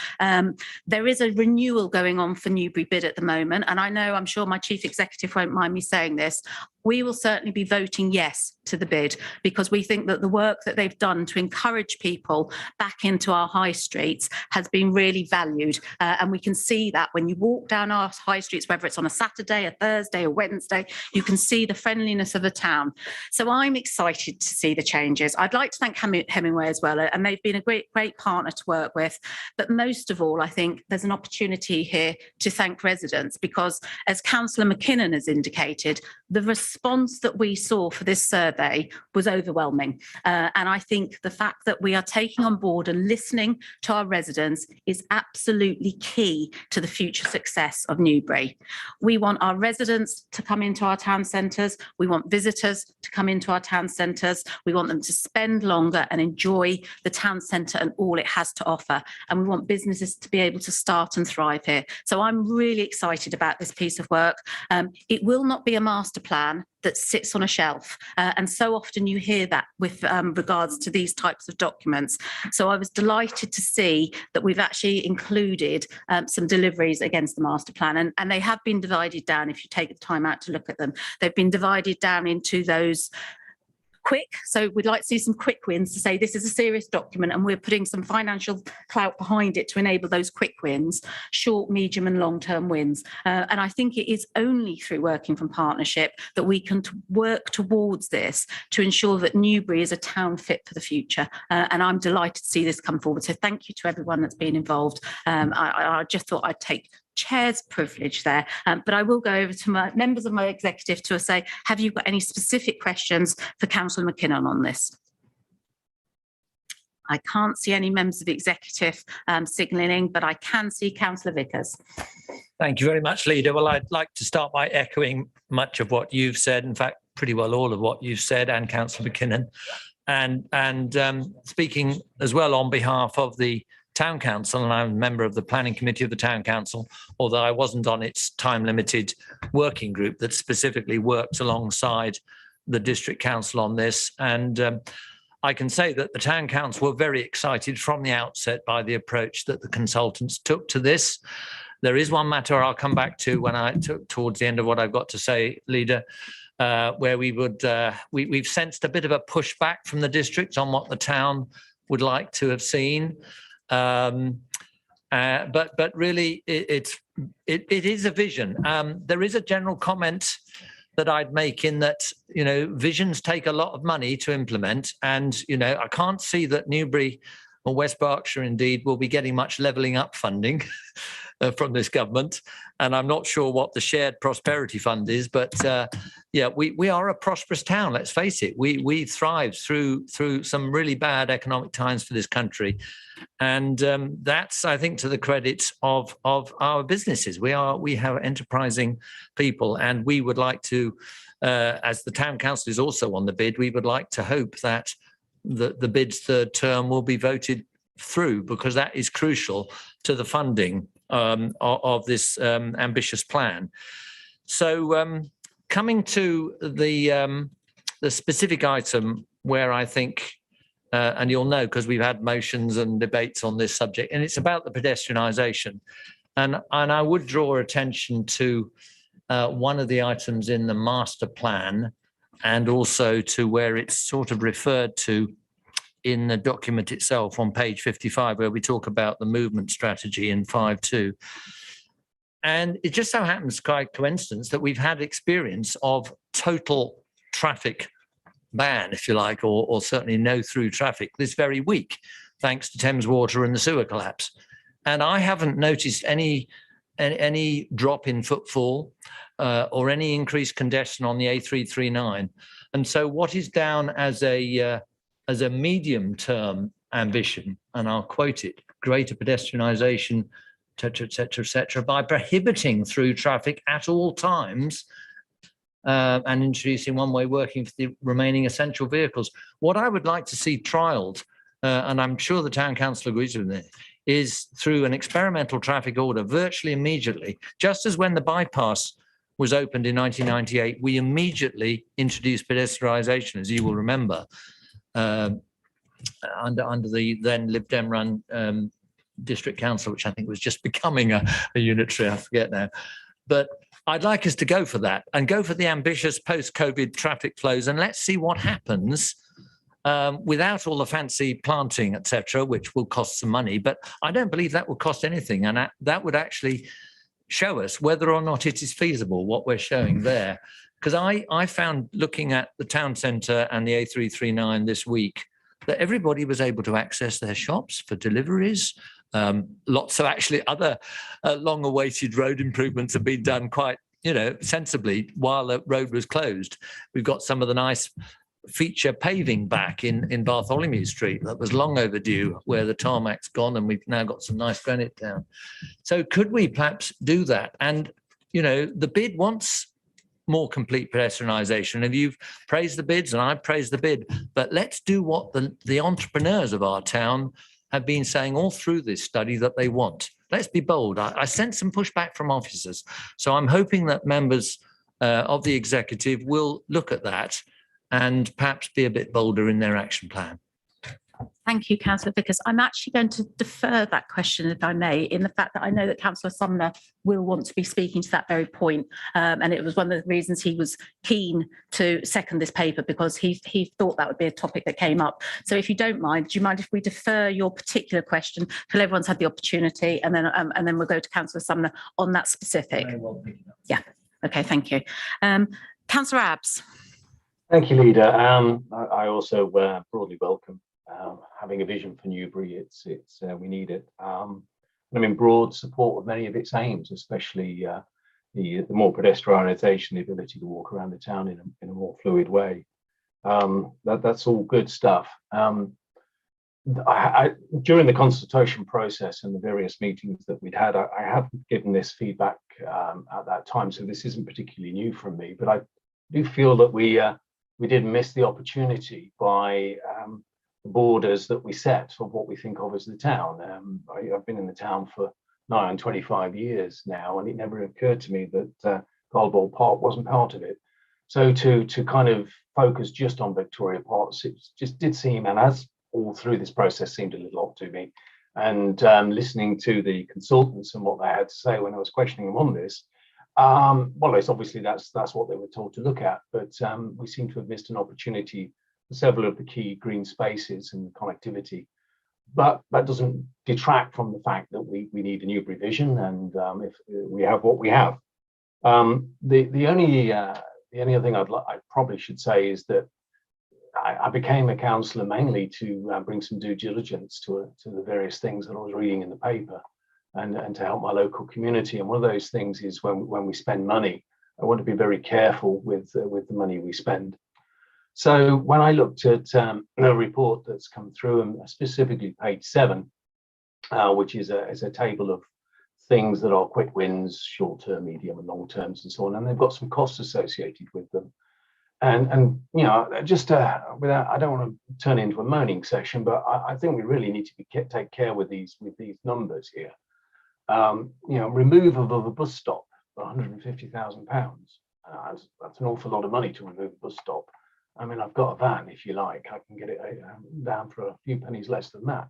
A: There is a renewal going on for Newbury bid at the moment, and I'm sure my Chief Executive won't mind me saying this. We will certainly be voting yes to the bid because we think that the work that they've done to encourage people back into our high streets has been really valued. And we can see that when you walk down our high streets, whether it's on a Saturday, a Thursday, a Wednesday, you can see the friendliness of the town. So I'm excited to see the changes. I'd like to thank Hemingway as well, and they've been a great partner to work with. But most of all, I think there's an opportunity here to thank residents because, as Councillor McKinnon has indicated, the response that we saw for this survey was overwhelming. And I think the fact that we are taking on board and listening to our residents is absolutely key to the future success of Newbury. We want our residents to come into our town centres. We want visitors to come into our town centres. We want them to spend longer and enjoy the town centre and all it has to offer. And we want businesses to be able to start and thrive here. So I'm really excited about this piece of work. It will not be a master plan. plan that sits on a shelf. And so often you hear that with regards to these types of documents. So I was delighted to see that we've actually included some deliveries against the master plan, and they have been divided down. If you take the time out to look at them, they've been divided down into those quick. So we'd like to see some quick wins to say this is a serious document and we're putting some financial clout behind it to enable those quick wins, short, medium and long-term wins. And I think it is only through working from partnership that we can work towards this to ensure that Newbury is a town fit for the future. And I'm delighted to see this come forward. So thank you to everyone that's been involved. I just thought I'd take chair's privilege there, but I will go over to my members of my executive to say, have you got any specific questions for Councillor McKinnon on this? I can't see any members of the executive signalling, but I can see Councillor Vickers.
N: Thank you very much, Leader. Well, I'd like to start by echoing much of what you've said. In fact, pretty well all of what you've said, and Councillor McKinnon, and speaking as well on behalf of the Town Council, and I'm a member of the Planning Committee of the Town Council, although I wasn't on its time-limited working group that specifically works alongside the District Council on this. And I can say that the Town Council were very excited from the outset by the approach that the consultants took to this. There is one matter I'll come back to when I towards the end of what I've got to say, Leader, where we've sensed a bit of a pushback from the district on what the town would like to have seen. But really, it is a vision. There is a general comment that I'd make in that, you know, visions take a lot of money to implement, and you know, I can't see that Newbury or West Berkshire indeed will be getting much levelling up funding from this government, and I'm not sure what the shared prosperity fund is, but yeah, we are a prosperous town. Let's face it, we thrived through some really bad economic times for this country. And that's, I think, to the credit of our businesses. We have enterprising people, and we would like to, as the Town Council is also on the bid, we would like to hope that the bid's third term will be voted through, because that is crucial to the funding of this ambitious plan. So coming to the specific item where I think, and you'll know because we've had motions and debates on this subject, and it's about the pedestrianisation. And I would draw attention to one of the items in the master plan, and also to where it's sort of referred to in the document itself on page 55, where we talk about the movement strategy in 5.2. And it just so happens, by coincidence, that we've had experience of total traffic ban, if you like, or certainly no through traffic this very week, thanks to Thames Water and the sewer collapse. And I haven't noticed any drop in footfall or any increased congestion on the A339. And so what is down as a medium-term ambition, and I'll quote it, greater pedestrianisation, et cetera, by prohibiting through traffic at all times, and introducing one-way working for the remaining essential vehicles. What I would like to see trialled, and I'm sure the Town Council agrees with me, is through an experimental traffic order virtually immediately. Just as when the bypass was opened in 1998, we immediately introduced pedestrianisation, as you will remember, under the then Lib Dem run District Council, which I think was just becoming a unitary, I forget now. But I'd like us to go for that and go for the ambitious post-COVID traffic flows, and let's see what happens without all the fancy planting, etc., which will cost some money. But I don't believe that will cost anything, and that would actually show us whether or not it is feasible, what we're showing there. Because I found, looking at the town centre and the A339 this week, that everybody was able to access their shops for deliveries. Lots of actually other long-awaited road improvements have been done quite, sensibly while the road was closed. We've got some of the nice feature paving back in Bartholomew Street that was long overdue, where the tarmac's gone, and we've now got some nice granite down. So could we perhaps do that? And, the bid wants more complete pedestrianisation, and you've praised the bids and I've praised the bid, but let's do what the entrepreneurs of our town have been saying all through this study that they want. Let's be bold. I sense some pushback from officers. So I'm hoping that members of the executive will look at that and perhaps be a bit bolder in their action plan.
A: Thank you, Councillor Vickers. I'm actually going to defer that question, if I may, in the fact that I know that Councillor Sumner will want to be speaking to that very point. And it was one of the reasons he was keen to second this paper, because he thought that would be a topic that came up. So if you don't mind, do you mind if we defer your particular question till everyone's had the opportunity, and then we'll go to Councillor Sumner on that specific? Yeah. Okay. Thank you. Councillor Abbs.
K: Thank you, Leader. I also broadly welcome having a vision for Newbury. It's we need it. I'm in broad support of many of its aims, especially the more pedestrianisation, the ability to walk around the town in a more fluid way. That's all good stuff. During the consultation process and the various meetings that we'd had, I have given this feedback at that time, so this isn't particularly new from me, but I do feel that we did miss the opportunity by the borders that we set of what we think of as the town. I've been in the town for nigh on 25 years now, and it never occurred to me that Goldball Park wasn't part of it. So to kind of focus just on Victoria Parks, it just did seem, and as all through this process, seemed a little odd to me. And listening to the consultants and what they had to say when I was questioning them on this, well, it's obviously that's what they were told to look at, but we seem to have missed an opportunity for several of the key green spaces and connectivity. But that doesn't detract from the fact that we need a Newbury vision, and if we have what we have. The only other thing I probably should say is that I became a councillor mainly to bring some due diligence to the various things that I was reading in the paper, and to help my local community. And one of those things is when we spend money, I want to be very careful with the money we spend. So when I looked at the report that's come through, and specifically page 7, which is a table of things that are quick wins, short term, medium, and long terms, and so on, and they've got some costs associated with them. And you know, just without, I don't want to turn into a moaning session, but I think we really need to take care with these numbers here. You know, remove of a bus stop for £150,000. That's an awful lot of money to remove a bus stop. I mean, I've got a van, if you like, I can get it down for a few pennies less than that.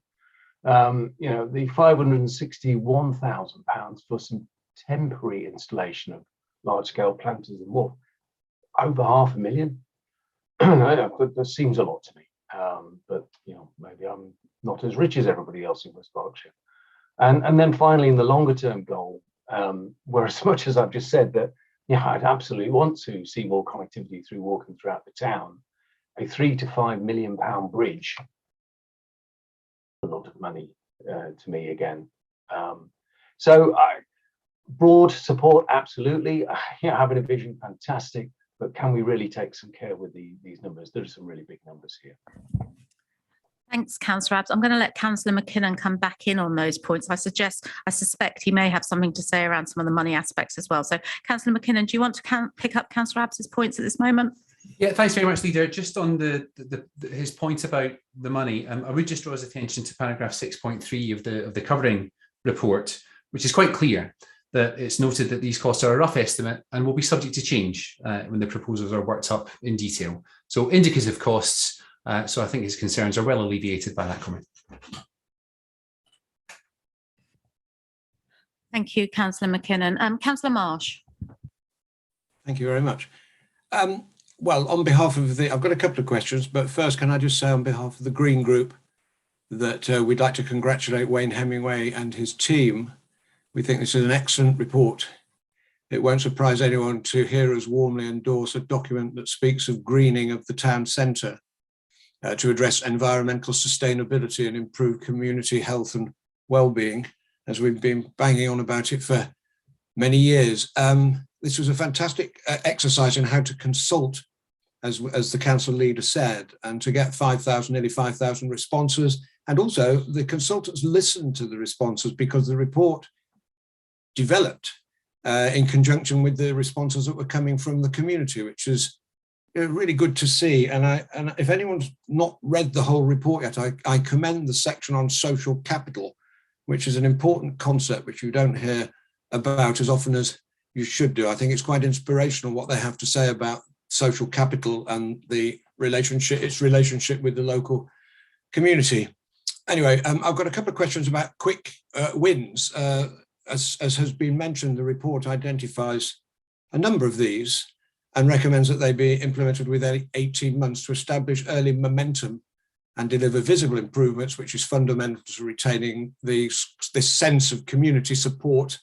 K: You know, the £561,000 for some temporary installation of large-scale planters and wood, over £500,000. That seems a lot to me, but you know, maybe I'm not as rich as everybody else in West Berkshire. And then finally, in the longer-term goal, where as much as I've just said that, yeah, I'd absolutely want to see more connectivity through walking throughout the town, a £3 to £5 million bridge, a lot of money to me again. So broad support, absolutely. Yeah, having a vision, fantastic. But can we really take some care with these numbers? There are some really big numbers here.
A: Thanks, Councillor Abbs. I'm going to let Councillor McKinnon come back in on those points. I suspect he may have something to say around some of the money aspects as well. So, Councillor McKinnon, do you want to pick up Councillor Abbs's points at this moment?
G: Yeah, thanks very much, Leader. Just on his point about the money, I would just draw his attention to paragraph 6.3 of the covering report, which is quite clear that it's noted that these costs are a rough estimate and will be subject to change when the proposals are worked up in detail. So indicative costs. So I think his concerns are well alleviated by that comment.
A: Thank you, Councillor McKinnon. Councillor Marsh.
O: Thank you very much. Well, on behalf of I've got a couple of questions, but first, can I just say on behalf of the Green Group that we'd like to congratulate Wayne Hemingway and his team. We think this is an excellent report. It won't surprise anyone to hear us warmly endorse a document that speaks of greening of the town centre to address environmental sustainability and improve community health and well-being, as we've been banging on about it for many years. This was a fantastic exercise in how to consult, as the council leader said, and to get nearly 5,000 responses. And also the consultants listened to the responses because the report developed in conjunction with the responses that were coming from the community, which is really good to see. And if anyone's not read the whole report yet, I commend the section on social capital, which is an important concept which you don't hear about as often as you should do. I think it's quite inspirational what they have to say about social capital and its relationship with the local community. Anyway, I've got a couple of questions about quick wins. As has been mentioned, the report identifies a number of these and recommends that they be implemented within 18 months to establish early momentum and deliver visible improvements, which is fundamental to retaining this sense of community support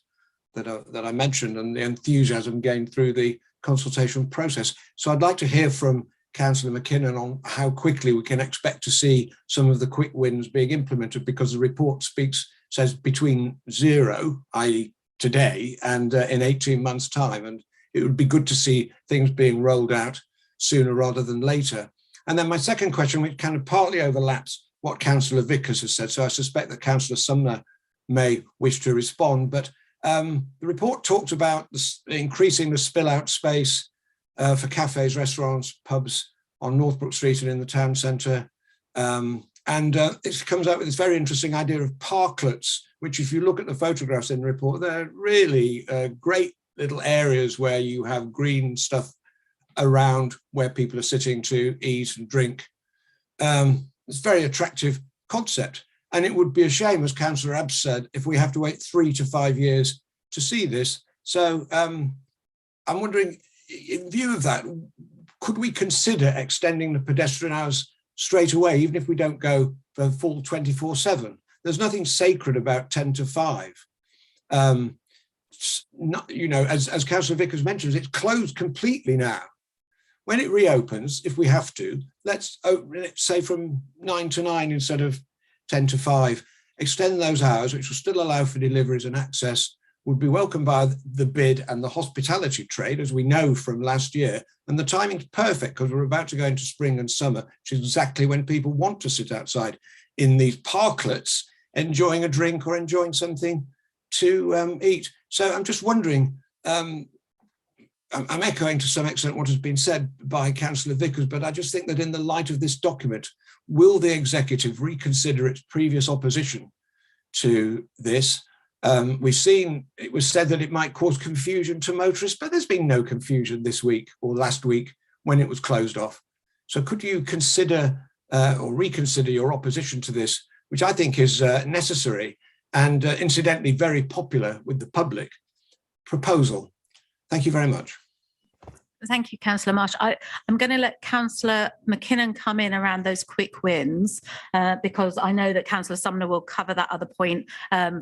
O: that I mentioned and the enthusiasm gained through the consultation process. So I'd like to hear from Councillor McKinnon on how quickly we can expect to see some of the quick wins being implemented, because the report says between 0, i.e. today, and in 18 months' time. And it would be good to see things being rolled out sooner rather than later. And then my second question, which kind of partly overlaps what Councillor Vickers has said, so I suspect that Councillor Sumner may wish to respond, but the report talked about increasing the spill-out space for cafes, restaurants, pubs on Northbrook Street and in the town centre. It comes out with this very interesting idea of parklets, which if you look at the photographs in the report, they're really great little areas where you have green stuff around where people are sitting to eat and drink. It's a very attractive concept. And it would be a shame, as Councillor Abbs said, if we have to wait 3 to 5 years to see this. So I'm wondering, in view of that, could we consider extending the pedestrian hours straight away, even if we don't go for full 24/7? There's nothing sacred about 10 to 5. As Councillor Vickers mentions, it's closed completely now. When it reopens, if we have to, let's open it, say, from 9 to 9 instead of 10 to 5. Extend those hours, which will still allow for deliveries and access, would be welcomed by the bid and the hospitality trade, as we know from last year. And the timing's perfect because we're about to go into spring and summer, which is exactly when people want to sit outside in these parklets, enjoying a drink or enjoying something to eat. So I'm just wondering, I'm echoing to some extent what has been said by Councillor Vickers, but I just think that in the light of this document, will the executive reconsider its previous opposition to this? We've seen it was said that it might cause confusion to motorists, but there's been no confusion this week or last week when it was closed off. So could you consider or reconsider your opposition to this, which I think is necessary and incidentally very popular with the public proposal? Thank you very much.
A: Thank you, Councillor Marsh. I'm going to let Councillor McKinnon come in around those quick wins because I know that Councillor Sumner will cover that other point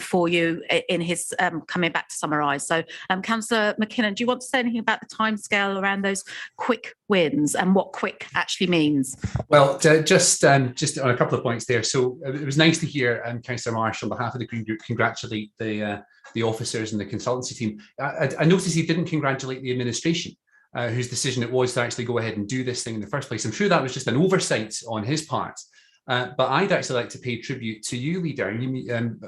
A: for you in his coming back to summarise. So Councillor McKinnon, do you want to say anything about the timescale around those quick wins and what quick actually means?
G: Well, just on a couple of points there. So it was nice to hear Councillor Marsh on behalf of the Green Group congratulate the officers and the consultancy team. I noticed he didn't congratulate the administration, whose decision it was to actually go ahead and do this thing in the first place. I'm sure that was just an oversight on his part. But I'd actually like to pay tribute to you, Leader.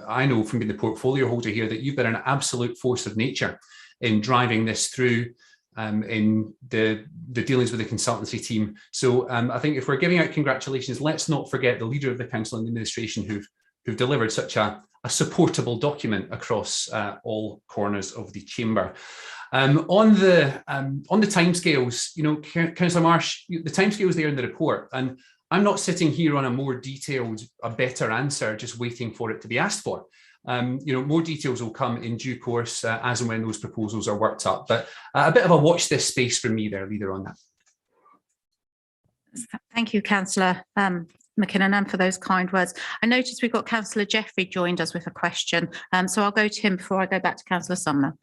G: I know from being the portfolio holder here that you've been an absolute force of nature in driving this through in the dealings with the consultancy team. So I think if we're giving out congratulations, let's not forget the Leader of the Council and the administration who've delivered such a supportable document across all corners of the chamber. On the timescales, Councillor Marsh, the timescales there in the report, and I'm not sitting here on a more detailed, a better answer, just waiting for it to be asked for. More details will come in due course as and when those proposals are worked up. But a bit of a watch this space from me there, Leader, on that.
A: Thank you, Councillor McKinnon, and for those kind words. I noticed we've got Councillor Jeffrey joined us with a question, so I'll go to him before I go back to Councillor Sumner.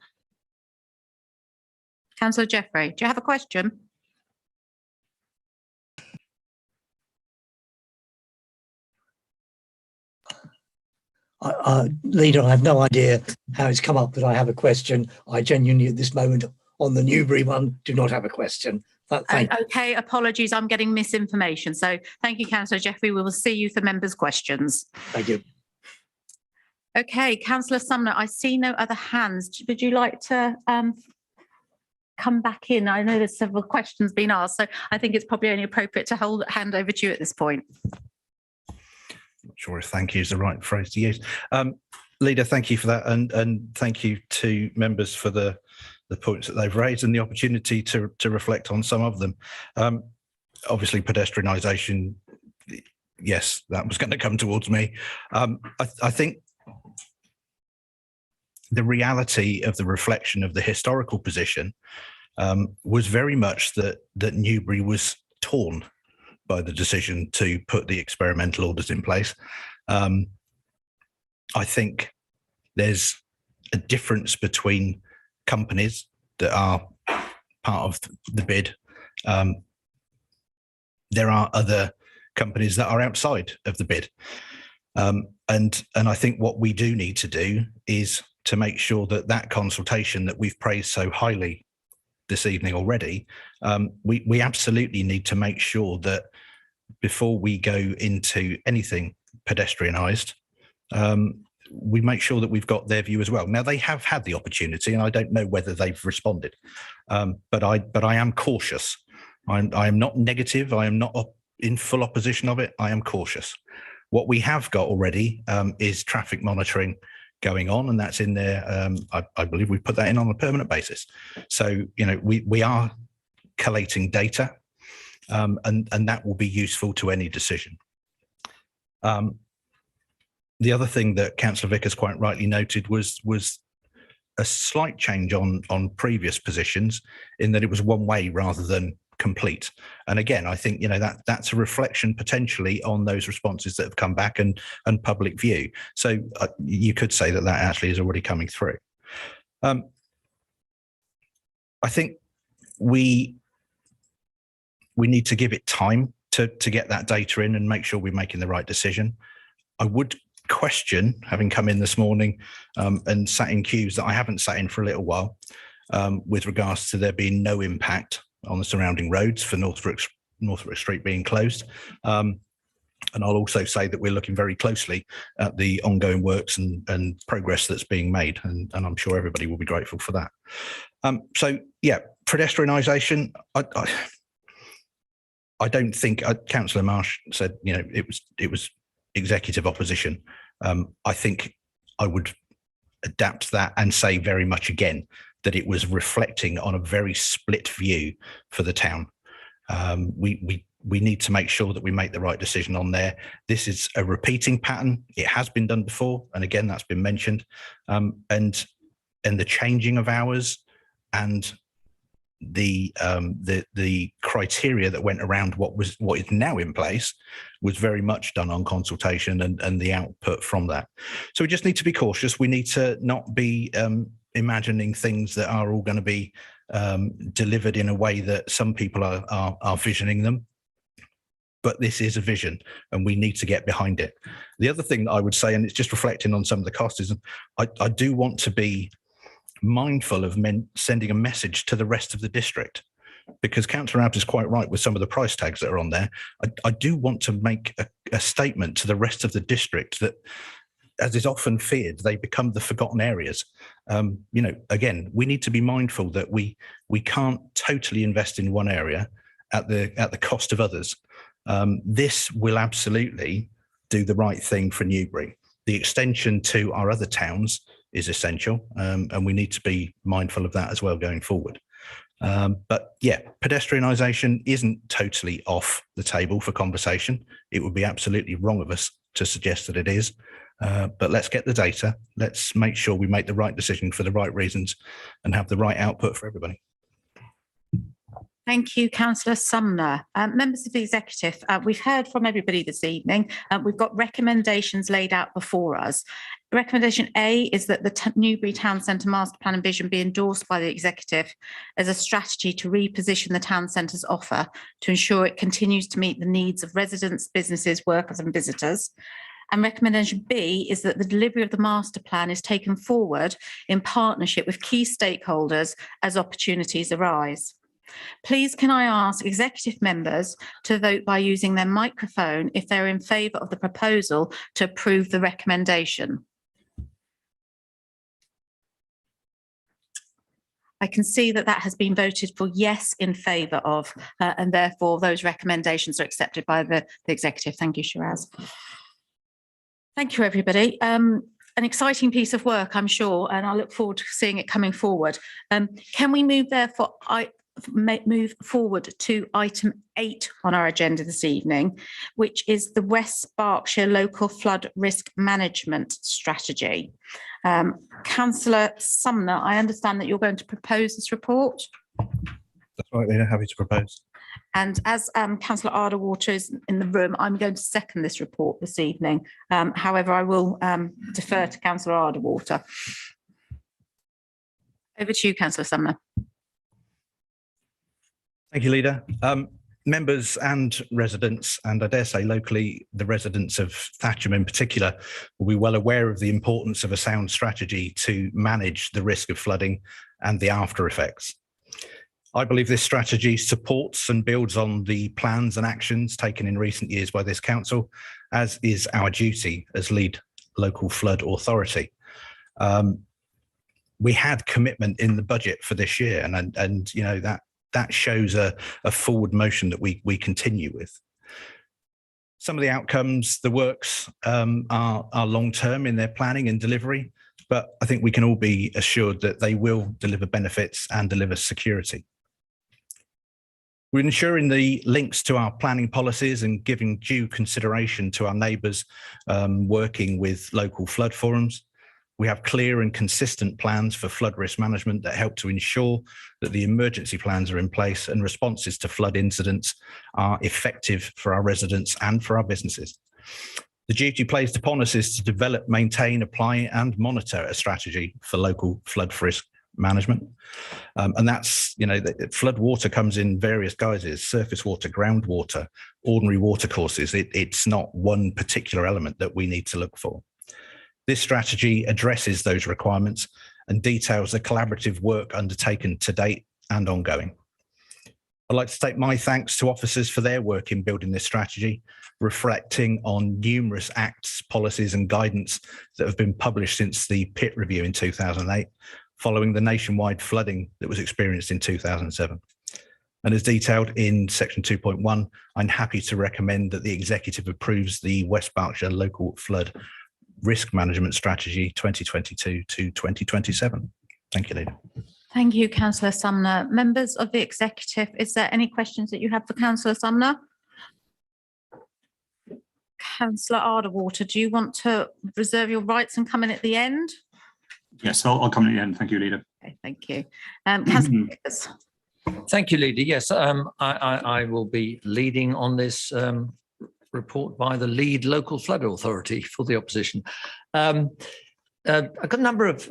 A: Councillor Jeffrey, do you have a question?
P: Leader, I have no idea how it's come up that I have a question. I genuinely, at this moment, on the Newbury one, do not have a question.
A: Okay, apologies, I'm getting misinformation. So thank you, Councillor Jeffrey. We will see you for members' questions.
P: Thank you.
A: Okay, Councillor Sumner, I see no other hands. Would you like to come back in? I know there's several questions being asked, so I think it's probably only appropriate to hand over to you at this point.
C: Not sure if thank you is the right phrase to use. Leader, thank you for that, and thank you to members for the the points that they've raised and the opportunity to reflect on some of them. Obviously, pedestrianisation, yes, that was going to come towards me. I think the reality of the reflection of the historical position was very much that Newbury was torn by the decision to put the experimental orders in place. I think there's a difference between companies that are part of the bid. There are other companies that are outside of the bid. And I think what we do need to do is to make sure that that consultation that we've praised so highly this evening already, we absolutely need to make sure that before we go into anything pedestrianised, we make sure that we've got their view as well. Now, they have had the opportunity, and I don't know whether they've responded, but I am cautious. I am not negative. I am not in full opposition of it. I am cautious. What we have got already is traffic monitoring going on, and that's in there. I believe we put that in on a permanent basis. So, you know, we are collating data, and that will be useful to any decision. The other thing that Councillor Vickers quite rightly noted was a slight change on previous positions, in that it was one way rather than complete. And again, I think, you know, that's a reflection potentially on those responses that have come back and public view. So you could say that actually is already coming through. I think we need to give it time to get that data in and make sure we're making the right decision. I would question, having come in this morning and sat in queues that I haven't sat in for a little while, with regards to there being no impact on the surrounding roads for Northbrook Street being closed. And I'll also say that we're looking very closely at the ongoing works and progress that's being made, and I'm sure everybody will be grateful for that. So yeah, pedestrianisation, I don't think, Councillor Marsh said, you know, it was executive opposition. I think I would adapt that and say very much again that it was reflecting on a very split view for the town. We need to make sure that we make the right decision on there. This is a repeating pattern. It has been done before, and again, that's been mentioned. And the changing of hours and the criteria that went around what is now in place was very much done on consultation and the output from that. So we just need to be cautious. We need to not be imagining things that are all going to be delivered in a way that some people are visioning them. But this is a vision, and we need to get behind it. The other thing that I would say, and it's just reflecting on some of the costs, is I do want to be mindful of sending a message to the rest of the district, because Councillor Abt is quite right with some of the price tags that are on there. I do want to make a statement to the rest of the district that, as is often feared, they become the forgotten areas. You know, again, we need to be mindful that we can't totally invest in one area at the cost of others. This will absolutely do the right thing for Newbury. The extension to our other towns is essential, and we need to be mindful of that as well going forward. But yeah, pedestrianisation isn't totally off the table for conversation. It would be absolutely wrong of us to suggest that it is. But let's get the data. Let's make sure we make the right decision for the right reasons and have the right output for everybody.
A: Thank you, Councillor Sumner. Members of the Executive, we've heard from everybody this evening. We've got recommendations laid out before us. Recommendation A is that the Newbury Town Centre Master Plan and Vision be endorsed by the Executive as a strategy to reposition the town centre's offer to ensure it continues to meet the needs of residents, businesses, workers and visitors. And recommendation B is that the delivery of the master plan is taken forward in partnership with key stakeholders as opportunities arise. Please can I ask executive members to vote by using their microphone if they're in favour of the proposal to approve the recommendation. I can see that has been voted for yes in favour of, and therefore those recommendations are accepted by the executive. Thank you, Shiraz. Thank you, everybody. an exciting piece of work, I'm sure, and I look forward to seeing it coming forward. Can we move move forward to item 8 on our agenda this evening, which is the West Berkshire Local Flood Risk Management Strategy. Councillor Sumner, I understand that you're going to propose this report.
C: That's right, Leader, happy to propose.
A: And as Councillor Arderwater is in the room, I'm going to second this report this evening. However, I will defer to Councillor Arderwater. Over to you, Councillor Sumner.
C: Thank you, Leader. Members and residents, and I dare say locally, the residents of Thatcham in particular, will be well aware of the importance of a sound strategy to manage the risk of flooding and the after effects. I believe this strategy supports and builds on the plans and actions taken in recent years by this council, as is our duty as lead local flood authority. We had commitment in the budget for this year, and you know that shows a forward motion that we continue with. Some of the outcomes, the works are long-term in their planning and delivery, but I think we can all be assured that they will deliver benefits and deliver security. We're ensuring the links to our planning policies and giving due consideration to our neighbours working with local flood forums. We have clear and consistent plans for flood risk management that help to ensure that the emergency plans are in place and responses to flood incidents are effective for our residents and for our businesses. The duty placed upon us is to develop, maintain, apply and monitor a strategy for local flood risk management. And that's, you know, flood water comes in various guises: surface water, groundwater, ordinary water courses. It's not one particular element that we need to look for. This strategy addresses those requirements and details the collaborative work undertaken to date and ongoing. I'd like to take my thanks to officers for their work in building this strategy, reflecting on numerous acts, policies and guidance that have been published since the pit review in 2008, following the nationwide flooding that was experienced in 2007. And as detailed in section 2.1, I'm happy to recommend that the executive approves the West Berkshire Local Flood Risk Management Strategy 2022 to 2027. Thank you, Leader.
A: Thank you, Councillor Sumner. Members of the executive, is there any questions that you have for Councillor Sumner? Councillor Arderwater, do you want to reserve your rights and come in at the end?
Q: Yes, I'll come in at the end. Thank you, Leader.
A: Okay, thank you. Councillor Vickers.
N: Thank you, Leader. Yes, I will be leading on this report by the lead local flood authority for the opposition. I've got a number of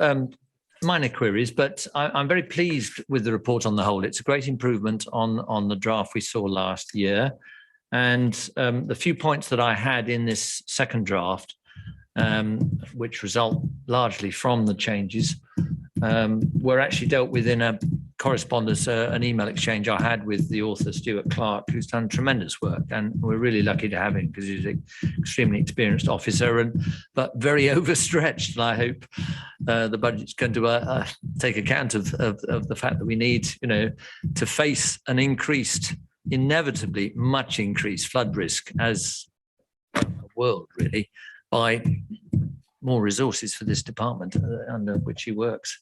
N: minor queries, but I'm very pleased with the report on the whole. It's a great improvement on the draft we saw last year. And the few points that I had in this second draft, which result largely from the changes, were actually dealt with in a correspondence, an email exchange I had with the author, Stuart Clark, who's done tremendous work. And we're really lucky to have him because he's an extremely experienced officer, but very overstretched. And I hope the budget's going to take account of the fact that we need, you know, to face an increased, inevitably much increased flood risk as a world, really, by more resources for this department under which he works.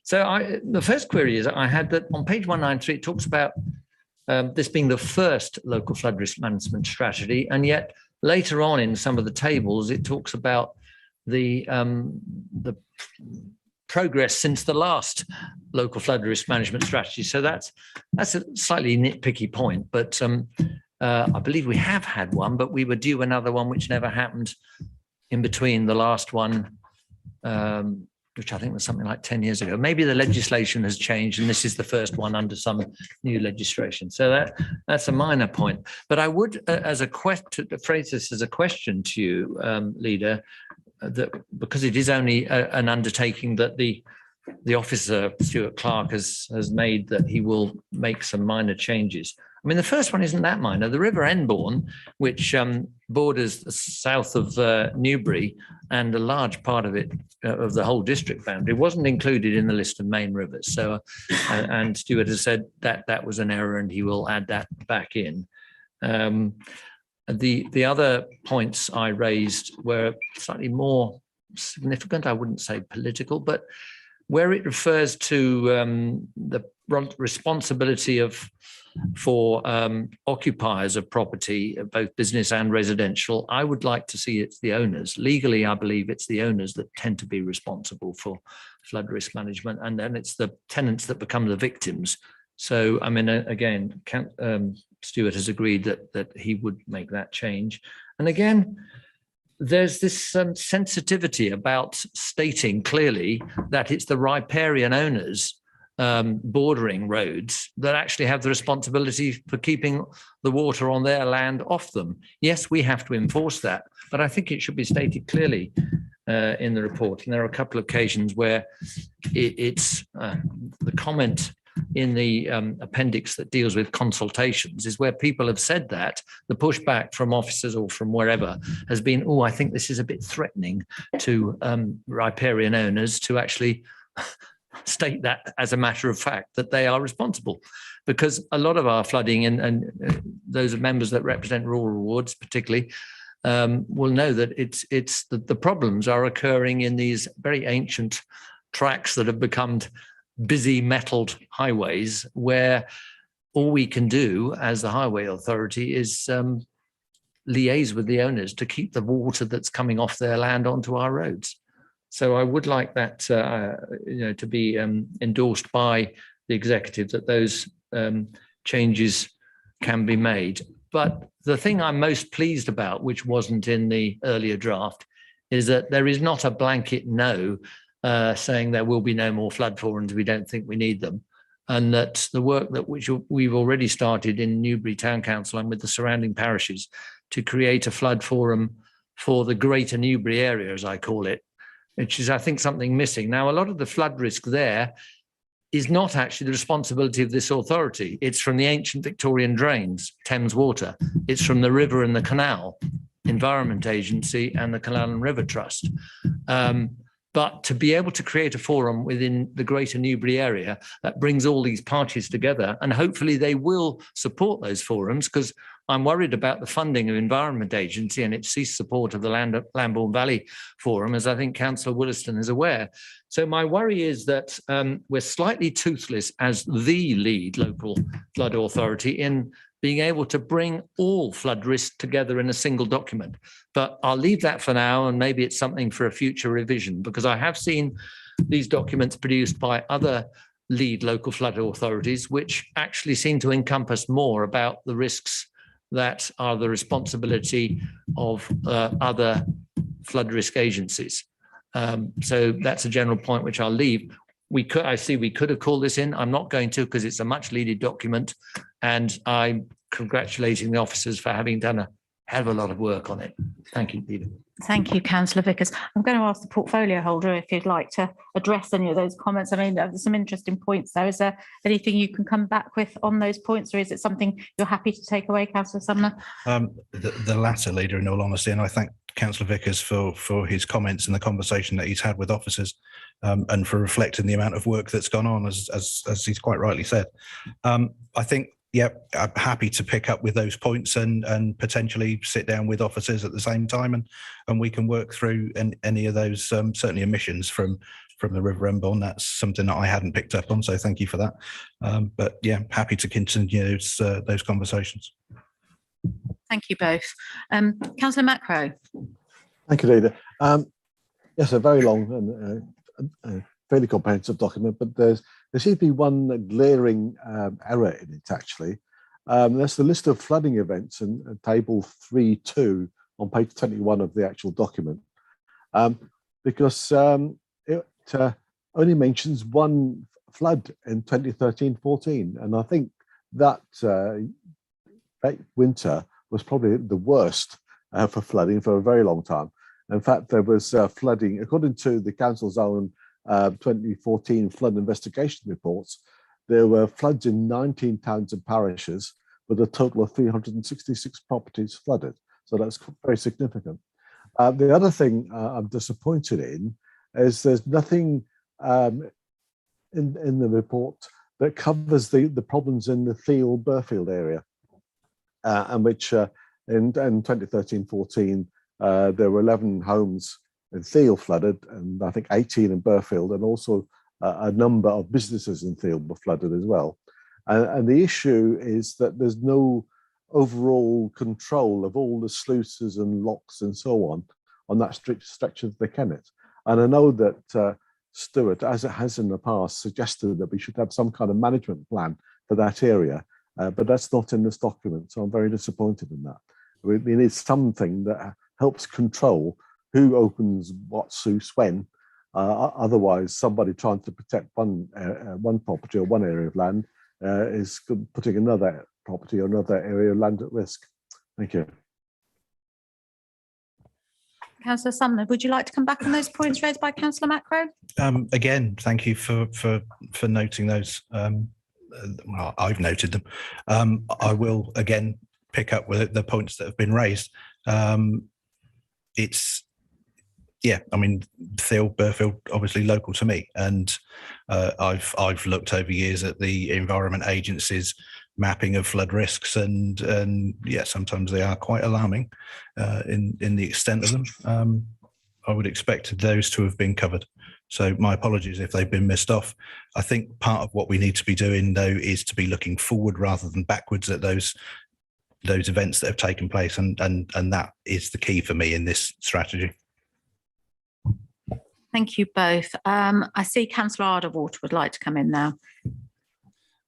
N: So the first query is I had that on page 193, it talks about this being the first local flood risk management strategy. And yet later on in some of the tables, it talks about the progress since the last local flood risk management strategy. So that's a slightly nitpicky point, but I believe we have had one, but we were due another one, which never happened in between the last one, which I think was something like 10 years ago. Maybe the legislation has changed and this is the first one under some new legislation. So that's a minor point. But I would, as a question, phrase this as a question to you, Leader, that because it is only an undertaking that the officer, Stuart Clark, has made, that he will make some minor changes. I mean, the first one isn't that minor. The River Enbourne, which borders the south of Newbury and a large part of it, of the whole district boundary, wasn't included in the list of main rivers. So, and Stuart has said that that was an error and he will add that back in. The other points I raised were slightly more significant. I wouldn't say political, but where it refers to the responsibility for occupiers of property, both business and residential, I would like to see it's the owners. Legally, I believe it's the owners that tend to be responsible for flood risk management, and then it's the tenants that become the victims. So, I mean, again, Stuart has agreed that he would make that change. And again, there's this sensitivity about stating clearly that it's the riparian owners bordering roads that actually have the responsibility for keeping the water on their land off them. Yes, we have to enforce that, but I think it should be stated clearly in the report. And there are a couple of occasions where it's the comment in the appendix that deals with consultations is where people have said that the pushback from officers or from wherever has been, oh, I think this is a bit threatening to riparian owners to actually state that as a matter of fact that they are responsible, because a lot of our flooding and those members that represent rural wards particularly will know that it's the problems are occurring in these very ancient tracks that have become busy metalled highways, where all we can do as the highway authority is liaise with the owners to keep the water that's coming off their land onto our roads. So I would like that to be endorsed by the executive, that those changes can be made. But the thing I'm most pleased about, which wasn't in the earlier draft, is that there is not a blanket no saying there will be no more flood forums, we don't think we need them. And that the work which we've already started in Newbury Town Council and with the surrounding parishes to create a flood forum for the greater Newbury area, as I call it, which is, I think, something missing. Now, a lot of the flood risk there is not actually the responsibility of this authority. It's from the ancient Victorian drains, Thames Water. It's from the river and the canal, Environment Agency and the Canal and River Trust. But to be able to create a forum within the greater Newbury area that brings all these parties together, and hopefully they will support those forums, because I'm worried about the funding of Environment Agency and its ceased support of the Lambourne Valley Forum, as I think Councillor Williston is aware. So my worry is that we're slightly toothless as the lead local flood authority in being able to bring all flood risk together in a single document. But I'll leave that for now, and maybe it's something for a future revision, because I have seen these documents produced by other lead local flood authorities, which actually seem to encompass more about the risks that are the responsibility of other flood risk agencies. So that's a general point which I'll leave. I see we could have called this in. I'm not going to, because it's a much needed document, and I'm congratulating the officers for having done a hell of a lot of work on it. Thank you, Peter.
A: Thank you, Councillor Vickers. I'm going to ask the portfolio holder if you'd like to address any of those comments. I mean, there's some interesting points there. Is there anything you can come back with on those points, or is it something you're happy to take away, Councillor Sumner?
C: The latter, Leader, in all honesty, and I thank Councillor Vickers for his comments and the conversation that he's had with officers, and for reflecting the amount of work that's gone on, as he's quite rightly said. I think, yeah, I'm happy to pick up with those points and potentially sit down with officers at the same time, and we can work through any of those, certainly omissions from the River Emborn. That's something that I hadn't picked up on, so thank you for that. But yeah, happy to continue those conversations.
A: Thank you both. Councillor Macro.
L: Thank you, Leader. Yes, a very long and fairly comprehensive document, but there seems to be one glaring error in it, actually. That's the list of flooding events in table 3.2 on page 21 of the actual document, because it only mentions one flood in 2013-14, and I think that winter was probably the worst for flooding for a very long time. In fact, there was flooding, according to the council's own 2014 flood investigation reports. There were floods in 19 towns and parishes with a total of 366 properties flooded. So that's very significant. The other thing I'm disappointed in is there's nothing in the report that covers the problems in the Thiel-Burfield area, and which in 2013-14, there were 11 homes in Thiel flooded, and I think 18 in Burfield, and also a number of businesses in Thiel were flooded as well. And the issue is that there's no overall control of all the sluices and locks and so on that stretch of the Kennet. And I know that Stuart, as it has in the past, suggested that we should have some kind of management plan for that area, but that's not in this document. So I'm very disappointed in that. We need something that helps control who opens what sluice when. Otherwise, somebody trying to protect one property or one area of land is putting another property or another area of land at risk. Thank you.
A: Councillor Sumner, would you like to come back on those points raised by Councillor Macro?
C: Again, thank you for noting those. Well, I've noted them. I will again pick up with the points that have been raised. It's, yeah, I mean, Thiel, Burfield, obviously local to me, and I've looked over years at the Environment Agency's mapping of flood risks, and yeah, sometimes they are quite alarming in the extent of them. I would expect those to have been covered. So my apologies if they've been missed off. I think part of what we need to be doing, though, is to be looking forward rather than backwards at those events that have taken place, and that is the key for me in this strategy.
A: Thank you both. I see Councillor Arderwater would like to come in now.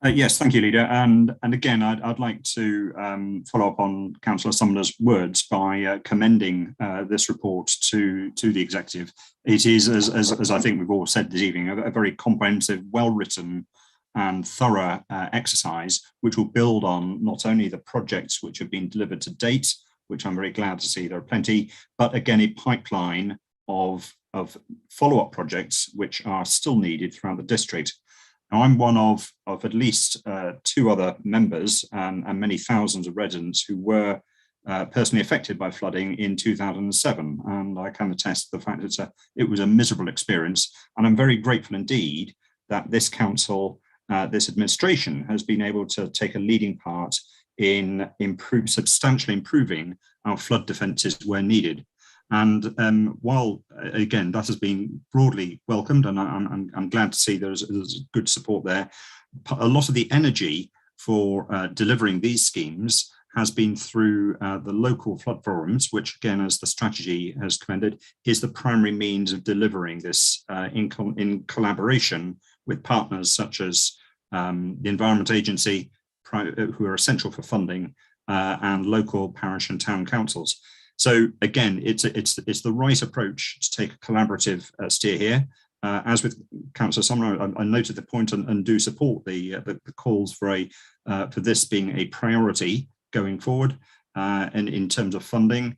Q: Yes, thank you, Leader. And again, I'd like to follow up on Councillor Sumner's words by commending this report to the executive. It is, as I think we've all said this evening, a very comprehensive, well-written and thorough exercise, which will build on not only the projects which have been delivered to date, which I'm very glad to see there are plenty, but again, a pipeline of follow-up projects which are still needed throughout the district. Now, I'm one of at least 2 other members and many thousands of residents who were personally affected by flooding in 2007, and I can attest to the fact that it was a miserable experience, and I'm very grateful indeed that this council, this administration, has been able to take a leading part in substantially improving our flood defences where needed. And while, again, that has been broadly welcomed, and I'm glad to see there's good support there, a lot of the energy for delivering these schemes has been through the local flood forums, which, again, as the strategy has commended, is the primary means of delivering this in collaboration with partners such as the Environment Agency, who are essential for funding, and local parish and town councils. So again, it's the right approach to take a collaborative steer here. As with Councillor Sumner, I noted the point and do support the calls for this being a priority going forward, and in terms of funding.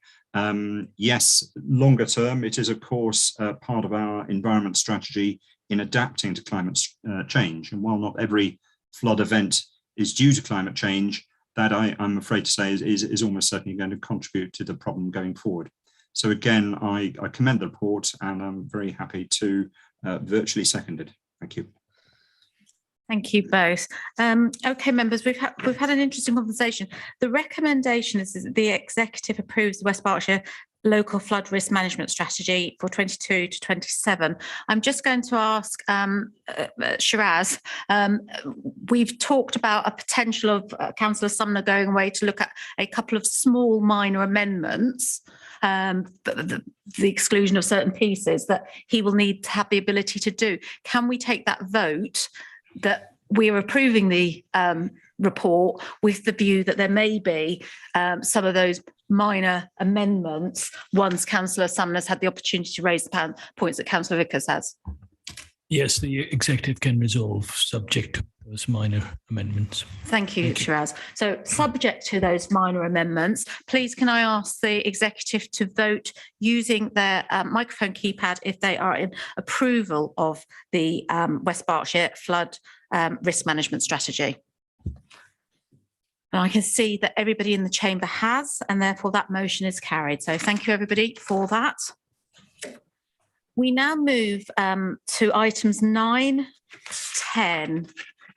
Q: Yes, longer term, it is of course part of our environment strategy in adapting to climate change. And while not every flood event is due to climate change, that I'm afraid to say is almost certainly going to contribute to the problem going forward. So again, I commend the report, and I'm very happy to virtually second it. Thank you.
A: Thank you both. Okay, members, we've had an interesting conversation. The recommendation is that the executive approves the West Berkshire local flood risk management strategy for 22 to 27. I'm just going to ask Shiraz, we've talked about a potential of Councillor Sumner going away to look at a couple of small minor amendments, the exclusion of certain pieces that he will need to have the ability to do. Can we take that vote that we're approving the report with the view that there may be some of those minor amendments once Councillor Sumner's had the opportunity to raise the points that Councillor Vickers has?
R: Yes, the executive can resolve subject to those minor amendments.
A: Thank you, Shiraz. So subject to those minor amendments, please can I ask the executive to vote using their microphone keypad if they are in approval of the West Berkshire flood risk management strategy. And I can see that everybody in the chamber has, and therefore that motion is carried. So thank you, everybody, for that. We now move to items 9, 10,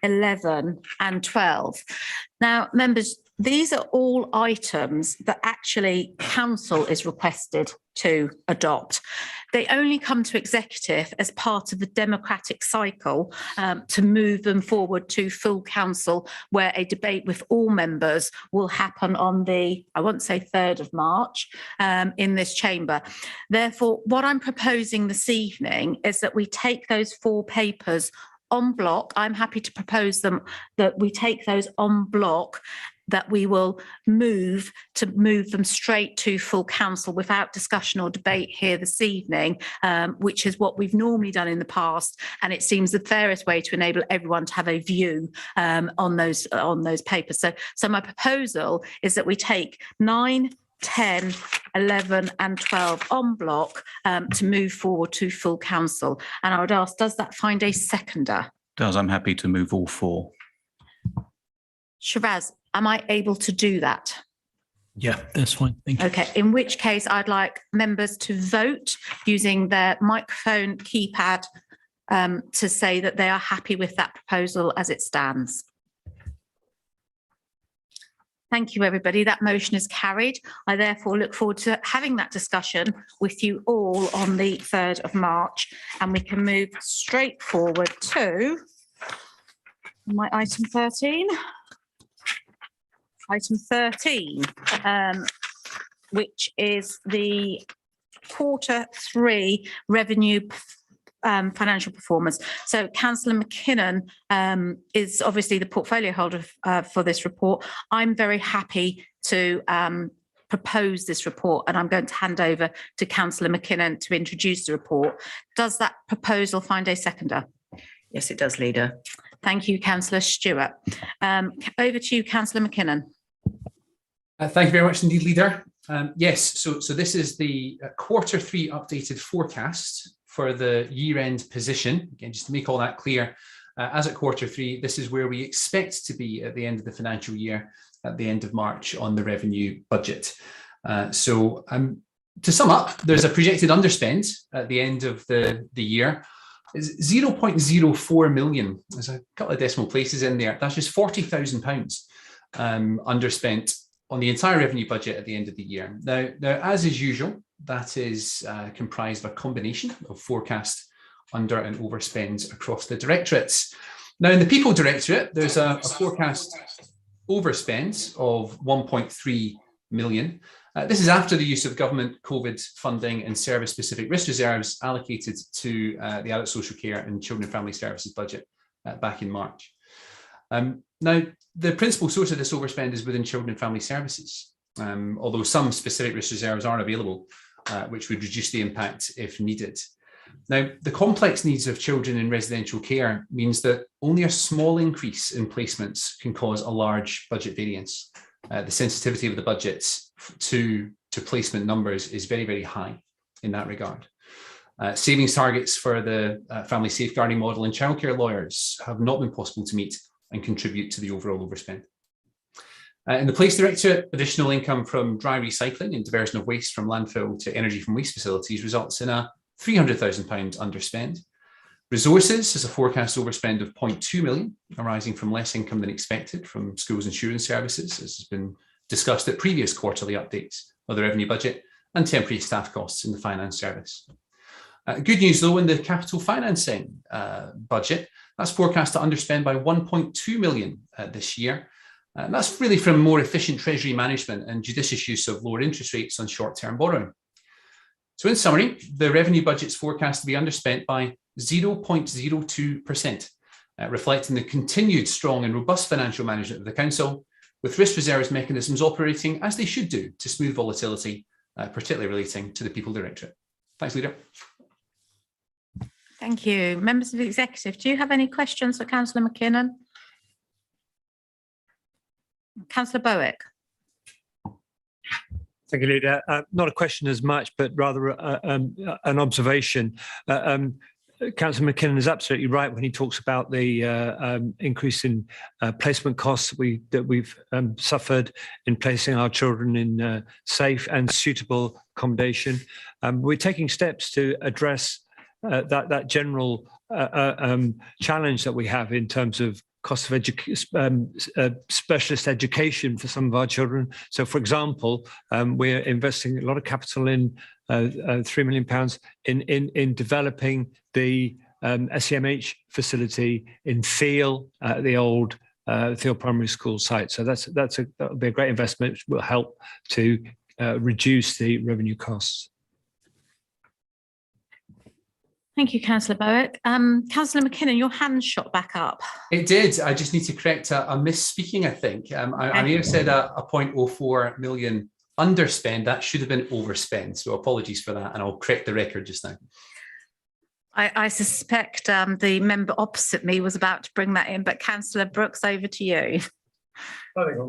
A: 11 and 12. Now, members, these are all items that actually council is requested to adopt. They only come to executive as part of the democratic cycle to move them forward to full council, where a debate with all members will happen on the, I won't say 3rd of March, in this chamber. Therefore, what I'm proposing this evening is that we take those 4 papers en bloc. I'm happy to propose them, that we take those en bloc, that we will move them straight to full council without discussion or debate here this evening, which is what we've normally done in the past. And it seems the fairest way to enable everyone to have a view on those papers. So my proposal is that we take 9, 10, 11 and 12 en bloc to move forward to full council. And I would ask, does that find a seconder?
I: Does. I'm happy to move all 4.
A: Shiraz, am I able to do that?
R: Yeah, that's fine. Thank you.
A: Okay, in which case I'd like members to vote using their microphone keypad to say that they are happy with that proposal as it stands. Thank you, everybody. That motion is carried. I therefore look forward to having that discussion with you all on the 3rd of March, and we can move straight forward to my item 13. Item 13, which is the Q3 revenue financial performance. So Councillor McKinnon is obviously the portfolio holder for this report. I'm very happy to propose this report, and I'm going to hand over to Councillor McKinnon to introduce the report. Does that proposal find a seconder?
J: Yes, it does, Leader.
A: Thank you, Councillor Stewart. Over to you, Councillor McKinnon.
G: Thank you very much indeed, Leader. Yes, so this is the Q3 updated forecast for the year-end position. Again, just to make all that clear, as at Q3, this is where we expect to be at the end of the financial year, at the end of March, on the revenue budget. To sum up, there's a projected underspend at the end of the year. It's 0.04 million. There's a couple of decimal places in there. That's just £40,000 underspent on the entire revenue budget at the end of the year. Now, as is usual, that is comprised of a combination of forecast under and overspends across the directorates. Now, in the People Directorate, there's a forecast overspend of 1.3 million. This is after the use of government COVID funding and service-specific risk reserves allocated to the Adult Social Care and Children and Family Services budget back in March. Now, the principal source of this overspend is within Children and Family Services, although some specific risk reserves are available, which would reduce the impact if needed. Now, the complex needs of children in residential care means that only a small increase in placements can cause a large budget variance. The sensitivity of the budgets to placement numbers is very, very high in that regard. Savings targets for the family safeguarding model and childcare lawyers have not been possible to meet and contribute to the overall overspend. In the Place Directorate, additional income from dry recycling and diversion of waste from landfill to energy from waste facilities results in a £300,000 underspend. Resources has a forecast overspend of 0.2 million, arising from less income than expected from schools insurance services, as has been discussed at previous quarterly updates of the revenue budget, and temporary staff costs in the finance service. Good news, though, in the capital financing budget, that's forecast to underspend by 1.2 million this year. And that's really from more efficient treasury management and judicious use of lower interest rates on short-term borrowing. So in summary, the revenue budget's forecast to be underspent by 0.02%, reflecting the continued strong and robust financial management of the council, with risk reserves mechanisms operating as they should do to smooth volatility, particularly relating to the People Directorate. Thanks, Leader.
A: Thank you. Members of the Executive, do you have any questions for Councillor McKinnon? Councillor Bowick.
H: Thank you, Leader. Not a question as much, but rather an observation. Councillor McKinnon is absolutely right when he talks about the increase in placement costs that we've suffered in placing our children in safe and suitable accommodation. We're taking steps to address that general challenge that we have in terms of cost of specialist education for some of our children. So, for example, we're investing a lot of capital in £3 million in developing the SEMH facility in Thiel, the old Thiel Primary School site. So that'll be a great investment, which will help to reduce the revenue costs.
A: Thank you, Councillor Bowick. Councillor McKinnon, your hand shot back up.
G: It did. I just need to correct a misspeaking, I think. I may have said a 0.04 million underspend. That should have been overspend. So apologies for that. And I'll correct the record just now.
A: I suspect the member opposite me was about to bring that in, but Councillor Brooks, over to you.
L: I think I'm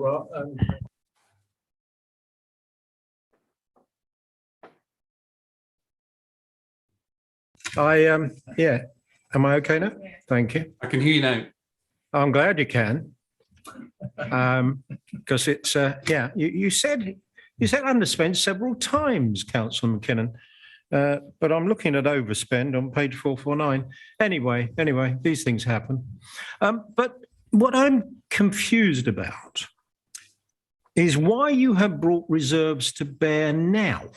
L: right.
H: Yeah. Am I okay now? Thank you.
G: I can hear you now.
H: I'm glad you can. Because it's you said underspend several times, Councillor McKinnon. But I'm looking at overspend on page 449. Anyway, these things happen. But what I'm confused about is why you have brought reserves to bear now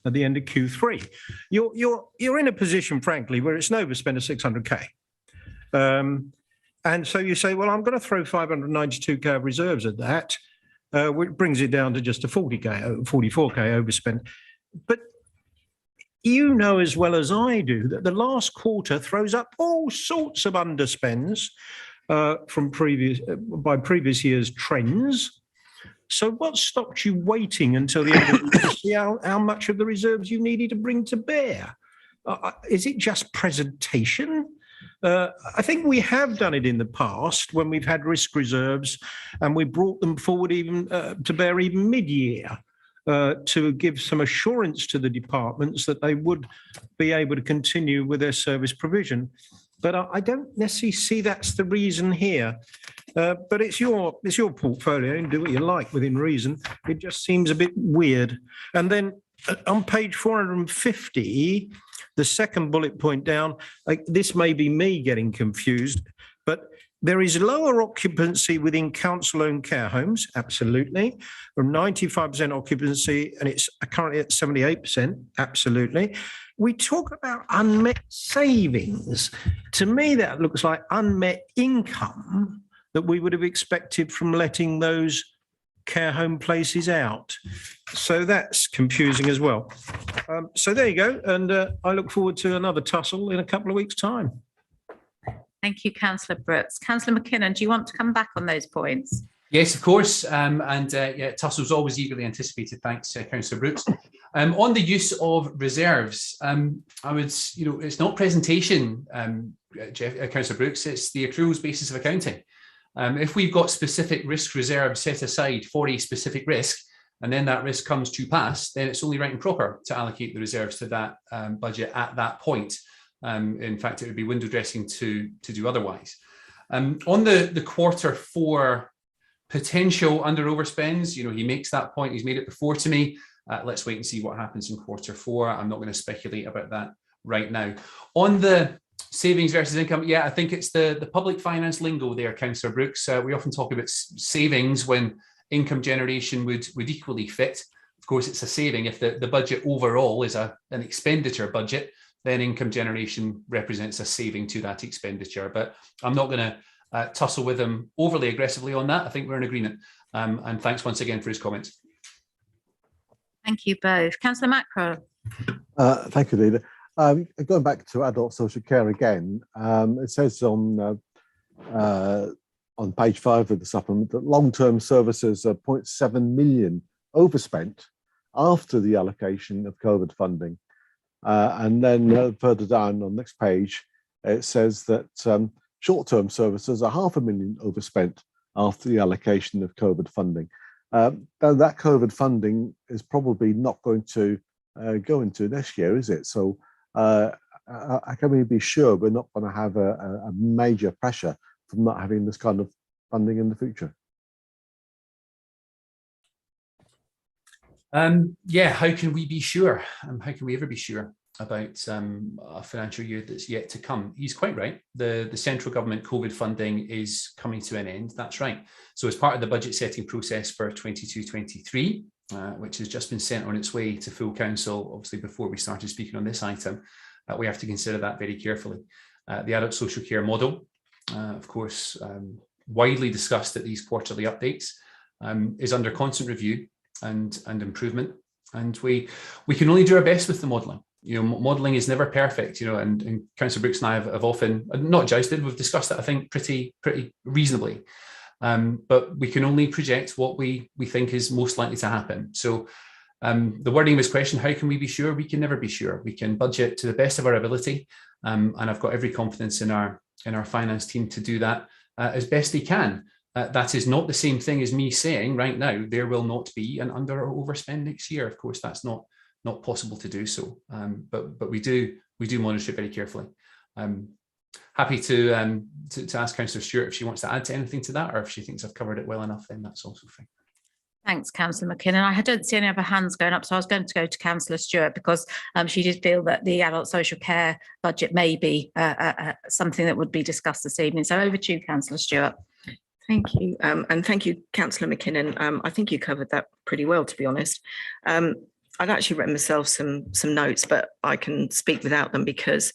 H: at the end of Q3. You're in a position, frankly, where it's an overspend of 600k. And so you say, well, I'm going to throw 592k of reserves at that, which brings it down to just a 44k overspend. But you know as well as I do that the last quarter throws up all sorts of underspends from previous year's trends. So what stopped you waiting until the end of the year to see how much of the reserves you needed to bring to bear? Is it just presentation? I think we have done it in the past when we've had risk reserves and we brought them forward even to bear even mid-year to give some assurance to the departments that they would be able to continue with their service provision. But I don't necessarily see that's the reason here. But it's your portfolio and do what you like within reason. It just seems a bit weird. And then on page 450, the second bullet point down, this may be me getting confused, but there is lower occupancy within council-owned care homes, absolutely. From 95% occupancy, and it's currently at 78%, absolutely. We talk about unmet savings. To me, that looks like unmet income that we would have expected from letting those care home places out. So that's confusing as well. So there you go. And I look forward to another tussle in a couple of weeks' time.
A: Thank you, Councillor Brooks. Councillor McKinnon, do you want to come back on those points?
G: Yes, of course. Tussle's always eagerly anticipated. Thanks, Councillor Brooks. On the use of reserves, I would, it's not presentation, Councillor Brooks, it's the accruals basis of accounting. If we've got specific risk reserves set aside for a specific risk, and then that risk comes to pass, then it's only right and proper to allocate the reserves to that budget at that point. In fact, it would be window dressing to do otherwise. On the quarter four potential under overspends, he makes that point. He's made it before to me. Let's wait and see what happens in quarter four. I'm not going to speculate about that right now. On the savings versus income, yeah, I think it's the public finance lingo there, Councillor Brooks. We often talk about savings when income generation would equally fit. Of course, it's a saving. If the budget overall is an expenditure budget, then income generation represents a saving to that expenditure. But I'm not going to tussle with him overly aggressively on that. I think we're in agreement. And thanks once again for his comments.
A: Thank you both. Councillor Macro.
L: Thank you, Leader. Going back to adult social care again, it says on page 5 of the supplement that long-term services are 0.7 million overspent after the allocation of COVID funding. And then further down on the next page, it says that short-term services are 500,000 overspent after the allocation of COVID funding. Now that COVID funding is probably not going to go into next year, is it? So I can we be sure we're not going to have a major pressure from not having this kind of funding in the future?
G: Yeah, how can we be sure? How can we ever be sure? about a financial year that's yet to come. He's quite right. The central government COVID funding is coming to an end. That's right. So as part of the budget setting process for 22-23, which has just been sent on its way to full council, obviously before we started speaking on this item, we have to consider that very carefully. The adult social care model, of course, widely discussed at these quarterly updates, is under constant review and improvement. And we can only do our best with the modelling. Modelling is never perfect, and Councillor Brooks and I have often, not jousted, we've discussed that, I think, pretty reasonably. But we can only project what we think is most likely to happen. So the wording of his question, how can we be sure? We can never be sure. We can budget to the best of our ability. And I've got every confidence in our finance team to do that as best they can. That is not the same thing as me saying right now there will not be an under or overspend next year. Of course, that's not possible to do so. But we do monitor it very carefully. Happy to ask Councillor Stewart if she wants to add to anything to that, or if she thinks I've covered it well enough, then that's also fine.
A: Thanks, Councillor McKinnon. I don't see any other hands going up, so I was going to go to Councillor Stewart because she did feel that the adult social care budget may be something that would be discussed this evening. So over to you, Councillor Stewart.
J: Thank you. And thank you, Councillor McKinnon. I think you covered that pretty well, to be honest. I'd actually written myself some notes, but I can speak without them, because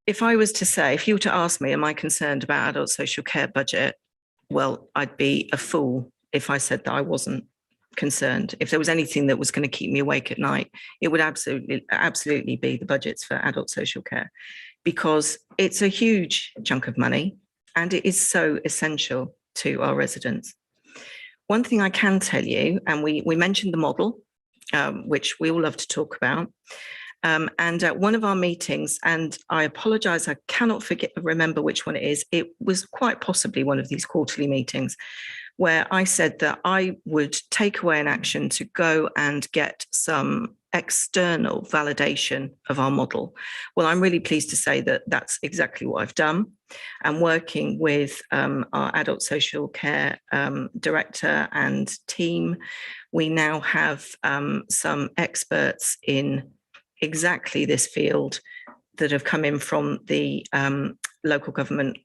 J: if I was to say, if you were to ask me, am I concerned about adult social care budget? Well, I'd be a fool if I said that I wasn't concerned. If there was anything that was going to keep me awake at night, it would absolutely be the budgets for adult social care, because it's a huge chunk of money and it is so essential to our residents. One thing I can tell you, and we mentioned the model, which we all love to talk about. And at one of our meetings, and I apologise, I cannot remember which one it is. It was quite possibly one of these quarterly meetings where I said that I would take away an action to go and get some external validation of our model. Well, I'm really pleased to say that that's exactly what I've done. And working with our adult social care director and team, we now have some experts in exactly this field that have come in from the local government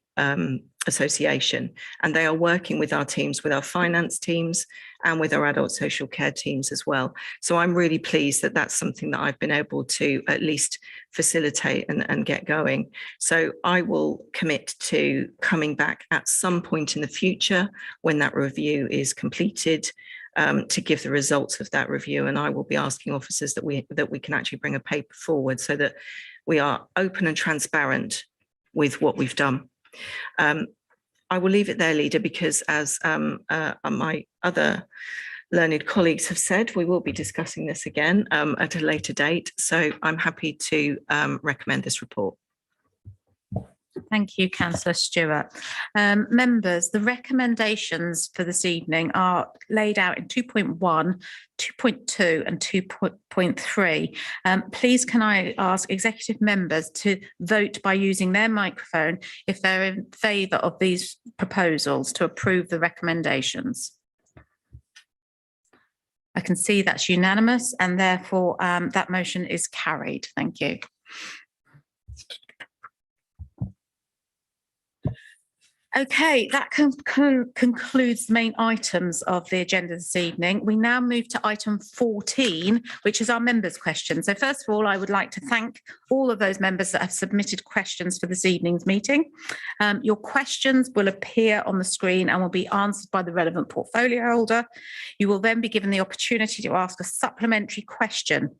J: association, and they are working with our teams, with our finance teams and with our adult social care teams as well. So I'm really pleased that that's something that I've been able to at least facilitate and get going. So I will commit to coming back at some point in the future when that review is completed, to give the results of that review, and I will be asking officers that we can actually bring a paper forward so that we are open and transparent with what we've done. I will leave it there, Leader, because as my other learned colleagues have said, we will be discussing this again at a later date. So I'm happy to recommend this report.
A: Thank you, Councillor Stewart. Members, the recommendations for this evening are laid out in 2.1, 2.2 and 2.3. Please can I ask executive members to vote by using their microphone if they're in favour of these proposals to approve the recommendations. I can see that's unanimous, and therefore that motion is carried. Thank you. Okay, that concludes the main items of the agenda this evening. We now move to item 14, which is our members' questions. So first of all, I would like to thank all of those members that have submitted questions for this evening's meeting. Your questions will appear on the screen and will be answered by the relevant portfolio holder. You will then be given the opportunity to ask a supplementary question.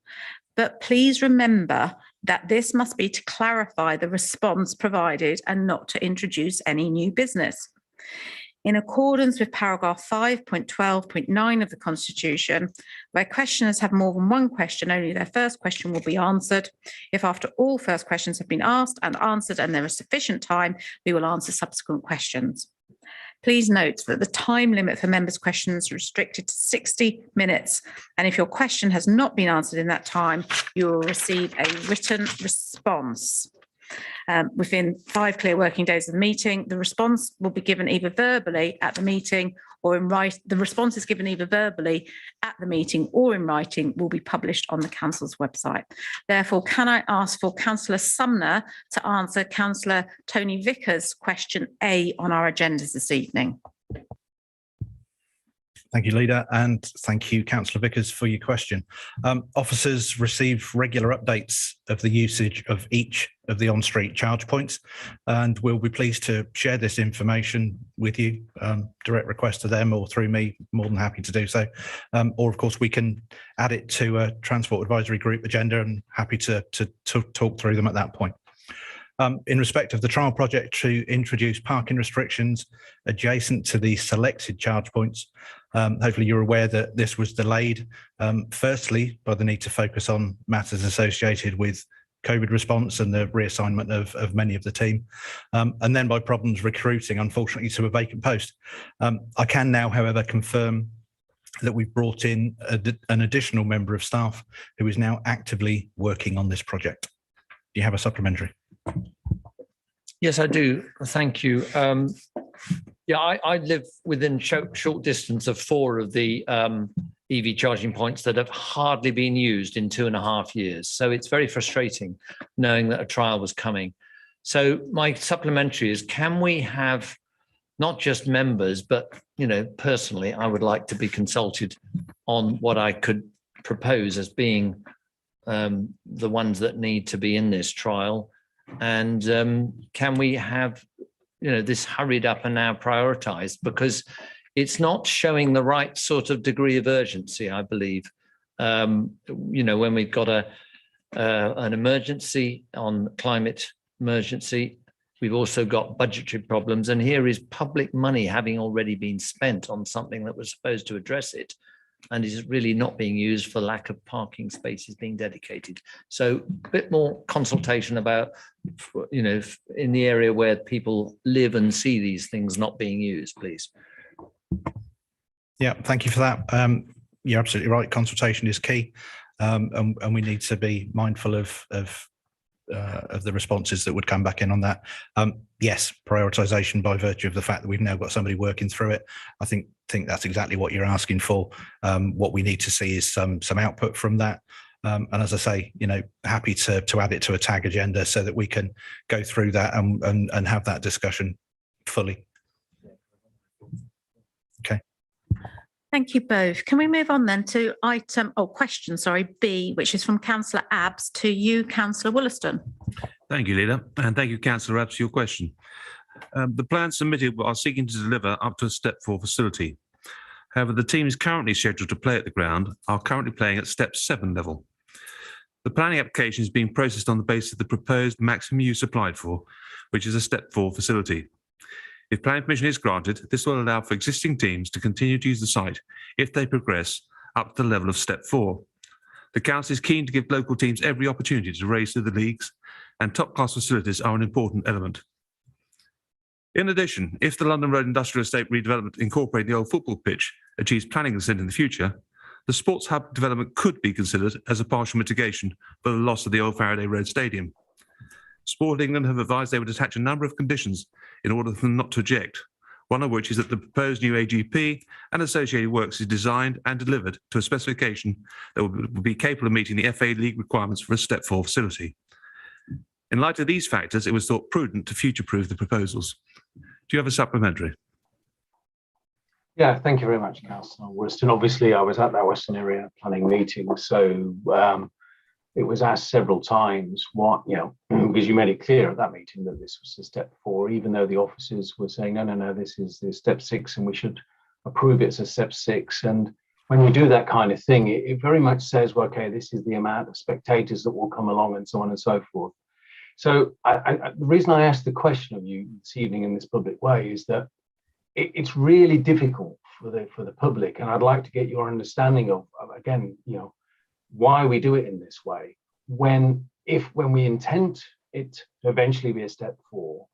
A: But please remember that this must be to clarify the response provided and not to introduce any new business. In accordance with paragraph 5.12.9 of the Constitution, where questioners have more than one question, only their first question will be answered. If after all first questions have been asked and answered and there is sufficient time, we will answer subsequent questions. Please note that the time limit for members' questions is restricted to 60 minutes. And if your question has not been answered in that time, you will receive a written response. Within 5 clear working days of the meeting, the response will be given either verbally at the meeting or in writing. The responses given either verbally at the meeting or in writing will be published on the council's website. Therefore, can I ask for Councillor Sumner to answer Councillor Tony Vickers' question A on our agendas this evening?
C: Thank you, Leader, and thank you, Councillor Vickers, for your question. Officers receive regular updates of the usage of each of the on-street charge points, and we'll be pleased to share this information with you. Direct request to them or through me, more than happy to do so. Or, of course, we can add it to a Transport Advisory Group agenda and happy to talk through them at that point. In respect of the trial project to introduce parking restrictions adjacent to the selected charge points, hopefully you're aware that this was delayed, firstly, by the need to focus on matters associated with COVID response and the reassignment of many of the team, and then by problems recruiting, unfortunately, to a vacant post. I can now, however, confirm that we've brought in an additional member of staff who is now actively working on this project. Do you have a supplementary?
N: Yes, I do. Thank you. Yeah, I live within short distance of 4 of the EV charging points that have hardly been used in 2.5 years. So it's very frustrating knowing that a trial was coming. So my supplementary is, can we have not just members, but, you know, personally, I would like to be consulted on what I could propose as being the ones that need to be in this trial. And can we have, you know, this hurried up and now prioritized, because it's not showing the right sort of degree of urgency, I believe. You know, when we've got an emergency on climate emergency, we've also got budgetary problems. And here is public money having already been spent on something that was supposed to address it, and is really not being used for lack of parking spaces being dedicated. So a bit more consultation about, you know, in the area where people live and see these things not being used, please.
C: Yeah, thank you for that. You're absolutely right. Consultation is key, and we need to be mindful of the responses that would come back in on that. Yes, prioritisation by virtue of the fact that we've now got somebody working through it. I think that's exactly what you're asking for. What we need to see is some output from that. And as I say, you know, happy to add it to a tag agenda so that we can go through that and have that discussion fully. Okay.
A: Thank you both. Can we move on then to question B, which is from Councillor Abbs to you, Councillor Wollaston.
E: Thank you, Leader, and thank you, Councillor Abbs, for your question. The plans submitted are seeking to deliver up to a Step 4 facility. However, the teams currently scheduled to play at the ground are currently playing at Step 7 level. The planning application is being processed on the basis of the proposed maximum use applied for, which is a Step 4 facility. If planning permission is granted, this will allow for existing teams to continue to use the site if they progress up to the level of Step 4. The Council is keen to give local teams every opportunity to race through the leagues, and top-class facilities are an important element. In addition, if the London Road Industrial Estate redevelopment incorporating the old football pitch achieves planning consent in the future, the Sports Hub development could be considered as a partial mitigation for the loss of the old Faraday Road Stadium. Sport England have advised they would attach a number of conditions in order for them not to object, one of which is that the proposed new AGP and associated works is designed and delivered to a specification that will be capable of meeting the FA League requirements for a Step 4 facility. In light of these factors, it was thought prudent to future-proof the proposals. Do you have a supplementary?
K: Yeah, thank you very much, Councillor Wollaston. Obviously, I was at that Western Area Planning meeting, so it was asked several times what, you know, because you made it clear at that meeting that this was a Step 4, even though the officers were saying, no, this is the Step 6 and we should approve it as a Step 6. And when we do that kind of thing, it very much says, well, okay, this is the amount of spectators that will come along and so on and so forth. So the reason I asked the question of you this evening in this public way is that it's really difficult for the public, and I'd like to get your understanding of again, you know, why we do it in this way when we intend it to eventually be a Step 4,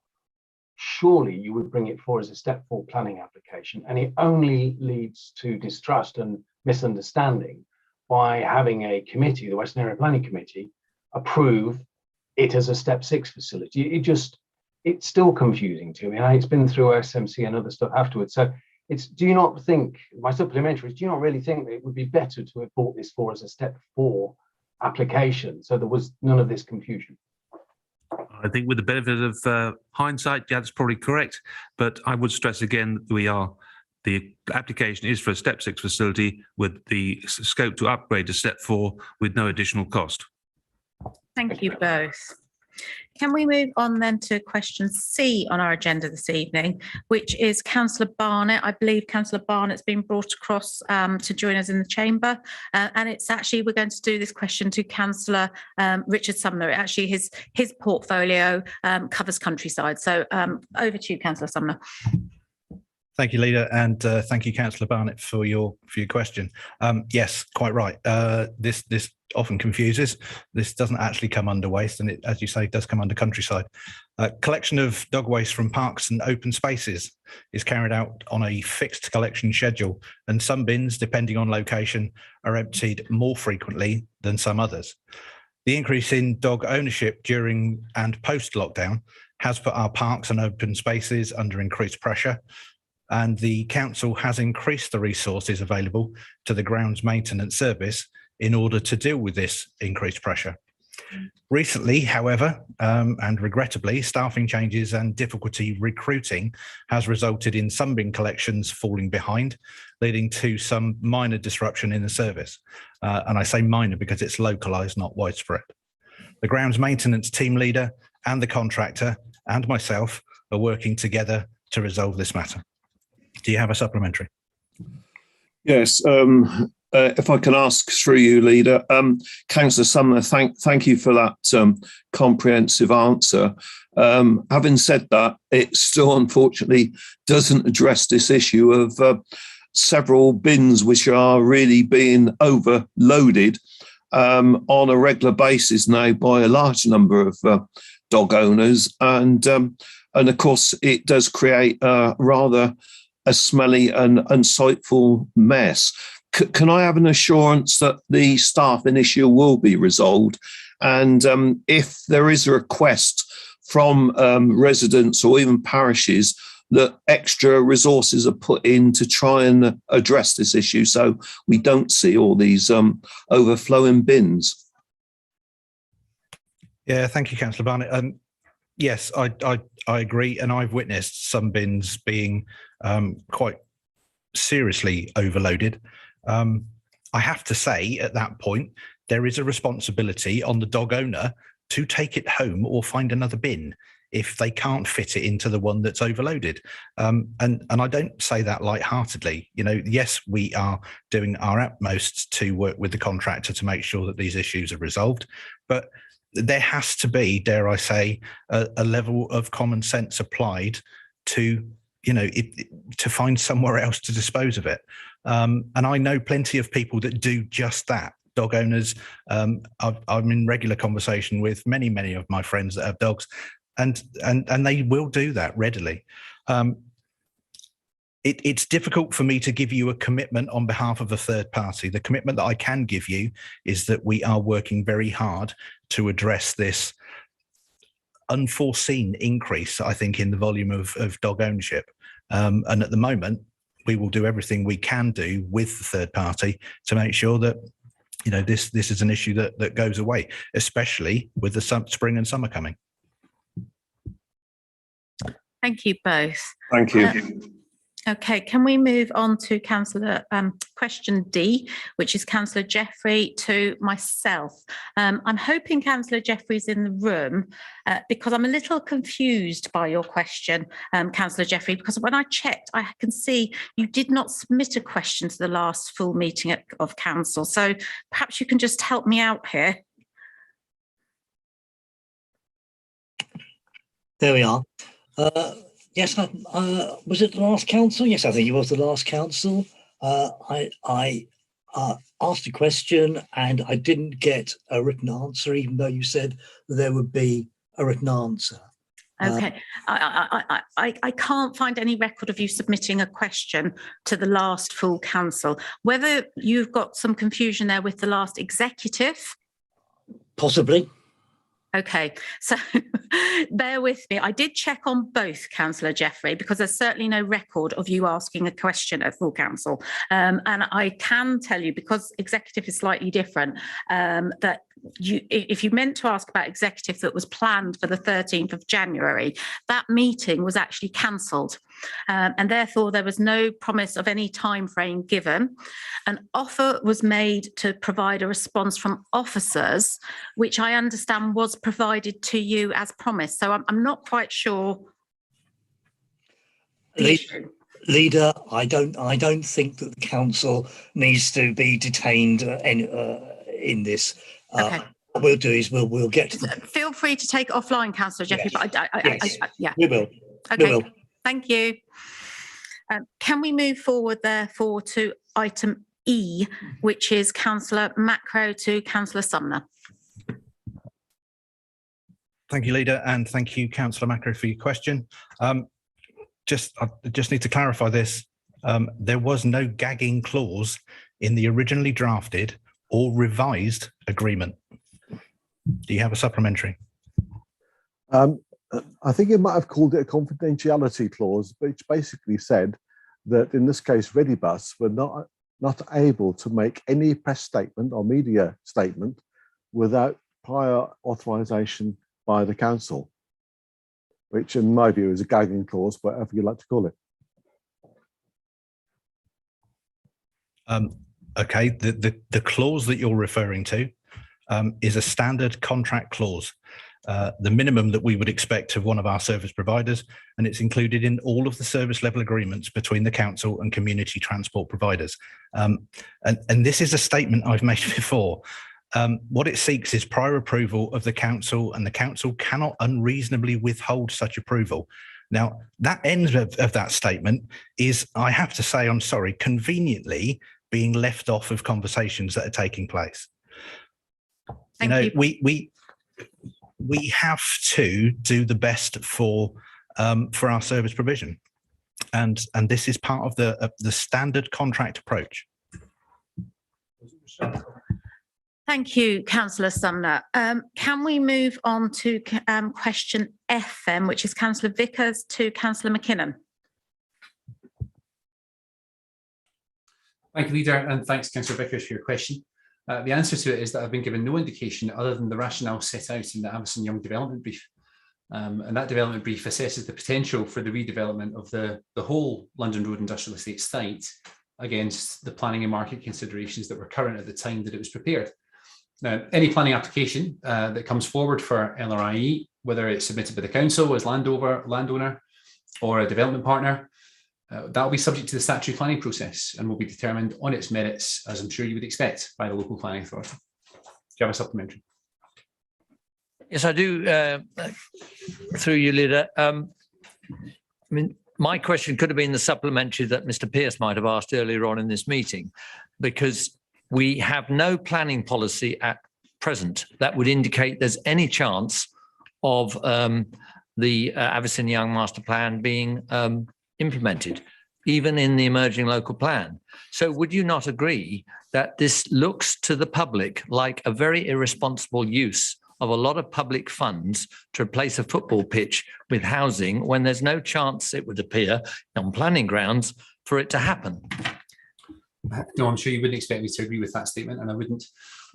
K: surely you would bring it forward as a Step 4 planning application, and it only leads to distrust and misunderstanding by having a committee, the Western Area Planning Committee, approve it as a Step 6 facility. It's still confusing to me. And it's been through SMC and other stuff afterwards. So do you not think, my supplementary is, do you not really think that it would be better to have brought this forward as a step 4 application, so there was none of this confusion?
E: I think with the benefit of hindsight, yeah, that's probably correct. But I would stress again, the application is for a step 6 facility with the scope to upgrade to step 4 with no additional cost.
A: Thank you both. Can we move on then to question C on our agenda this evening, which is Councillor Barnett. I believe Councillor Barnett's been brought across to join us in the chamber. And it's actually, we're going to do this question to Councillor Richard Sumner. Actually, his portfolio covers countryside. So over to you, Councillor Sumner.
C: Thank you, Leader, and thank you, Councillor Barnett, for your question. Yes, quite right. This often confuses. This doesn't actually come under waste, and it, as you say, does come under countryside. Collection of dog waste from parks and open spaces is carried out on a fixed collection schedule, and some bins, depending on location, are emptied more frequently than some others. The increase in dog ownership during and post-lockdown has put our parks and open spaces under increased pressure, and the council has increased the resources available to the grounds maintenance service in order to deal with this increased pressure. Recently, however, and regrettably, staffing changes and difficulty recruiting has resulted in some bin collections falling behind, leading to some minor disruption in the service. And I say minor because it's localised, not widespread. The grounds maintenance team leader and the contractor and myself are working together to resolve this matter. Do you have a supplementary?
S: Yes. If I can ask through you, Leader, Councillor Sumner, thank you for that comprehensive answer. Having said that, it still unfortunately doesn't address this issue of several bins which are really being overloaded on a regular basis now by a large number of dog owners, and of course it does create rather a smelly and unsightful mess. Can I have an assurance that the staffing issue will be resolved? And if there is a request from residents or even parishes that extra resources are put in to try and address this issue so we don't see all these overflowing bins?
C: Yeah, thank you, Councillor Barnett. Yes, I agree, and I've witnessed some bins being quite seriously overloaded. I have to say, at that point, there is a responsibility on the dog owner to take it home or find another bin if they can't fit it into the one that's overloaded. And I don't say that lightheartedly. You know, yes, we are doing our utmost to work with the contractor to make sure that these issues are resolved, but there has to be, dare I say, a level of common sense applied to, you know, to find somewhere else to dispose of it. And I know plenty of people that do just that. Dog owners. I'm in regular conversation with many of my friends that have dogs, and they will do that readily. It's difficult for me to give you a commitment on behalf of a third party. The commitment that I can give you is that we are working very hard to address this unforeseen increase, I think, in the volume of dog ownership. And at the moment, we will do everything we can do with the third party to make sure that, you know, this is an issue that goes away, especially with the spring and summer coming.
A: Thank you both.
S: Thank you.
A: Okay, can we move on to Councillor question D, which is Councillor Jeffrey to myself. I'm hoping Councillor Jeffrey's in the room because I'm a little confused by your question, Councillor Jeffrey, because when I checked, I can see you did not submit a question to the last full meeting of Council. So perhaps you can just help me out here.
P: There we are. Yes, was it the last council? Yes, I think it was the last council. I asked a question and I didn't get a written answer, even though you said that there would be a written answer.
A: Okay, I can't find any record of you submitting a question to the last full council. Whether you've got some confusion there with the last executive?
P: Possibly.
A: Okay, so bear with me. I did check on both, Councillor Jeffrey, because there's certainly no record of you asking a question at full council. And I can tell you, because executive is slightly different, that if you meant to ask about executive that was planned for the 13th of January, that meeting was actually cancelled. And therefore there was no promise of any time frame given. An offer was made to provide a response from officers, which I understand was provided to you as promised. So I'm not quite sure.
P: Leader, I don't think that the council needs to be detained in this.
A: Okay.
P: What we'll do is we'll get to the...
A: Feel free to take it offline, Councillor Jeffrey.
P: Yes.
A: But yeah,
P: we will.
A: Okay.
P: We will.
A: Thank you. Can we move forward therefore to item E, which is Councillor Macro to Councillor Sumner?
C: Thank you, Leader, and thank you, Councillor Macro, for your question. I just need to clarify this. There was no gagging clause in the originally drafted or revised agreement. Do you have a supplementary?
L: I think it might have called it a confidentiality clause, which basically said that in this case, Redibus were not able to make any press statement or media statement without prior authorization by the council, which in my view is a gagging clause, whatever you like to call it.
C: Okay, the clause that you're referring to is a standard contract clause, the minimum that we would expect of one of our service providers, and it's included in all of the service level agreements between the council and community transport providers. And this is a statement I've made before. What it seeks is prior approval of the council, and the council cannot unreasonably withhold such approval. Now, that end of that statement is, I have to say, I'm sorry, conveniently being left off of conversations that are taking place.
A: Thank you.
C: We have to do the best for our service provision, and this is part of the standard contract approach.
A: Thank you, Councillor Sumner. Can we move on to question FM, which is Councillor Vickers to Councillor McKinnon?
G: Thank you, Leader, and thanks, Councillor Vickers, for your question. The answer to it is that I've been given no indication other than the rationale set out in the Avison Young development brief. And that development brief assesses the potential for the redevelopment of the whole London Road Industrial Estate site against the planning and market considerations that were current at the time that it was prepared. Now, any planning application that comes forward for LRIE, whether it's submitted by the council as landowner or a development partner, that will be subject to the statutory planning process and will be determined on its merits, as I'm sure you would expect, by the local planning authority. Do you have a supplementary?
N: Yes, I do, through you, Leader. I mean, my question could have been the supplementary that Mr. Pearce might have asked earlier on in this meeting, because we have no planning policy at present that would indicate there's any chance of the Avison Young Master Plan being implemented, even in the emerging local plan. So would you not agree that this looks to the public like a very irresponsible use of a lot of public funds to replace a football pitch with housing when there's no chance, it would appear, on planning grounds, for it to happen?
G: No, I'm sure you wouldn't expect me to agree with that statement, and I wouldn't.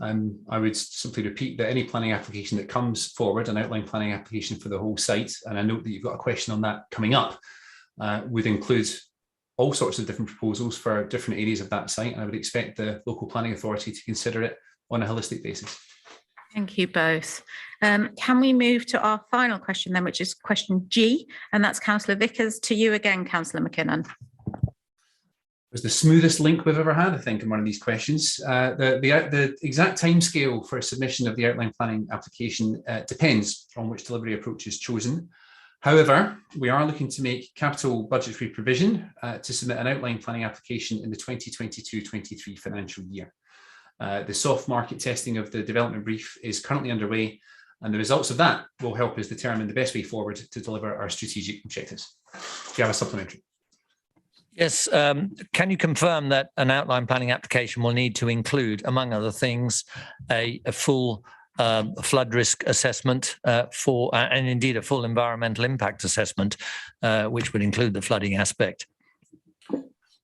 G: I would simply repeat that any planning application that comes forward, an outline planning application for the whole site, and I note that you've got a question on that coming up, would include all sorts of different proposals for different areas of that site, and I would expect the local planning authority to consider it on a holistic basis.
A: Thank you both. Can we move to our final question then, which is question G, and that's Councillor Vickers to you again, Councillor McKinnon.
G: It was the smoothest link we've ever had, I think, in one of these questions. The exact timescale for submission of the outline planning application depends on which delivery approach is chosen. However, we are looking to make capital budgetary provision to submit an outline planning application in the 2022-23 financial year. The soft market testing of the development brief is currently underway, and the results of that will help us determine the best way forward to deliver our strategic objectives. Do you have a supplementary?
N: Yes. Can you confirm that an outline planning application will need to include, among other things, a full flood risk assessment and indeed a full environmental impact assessment, which would include the flooding aspect.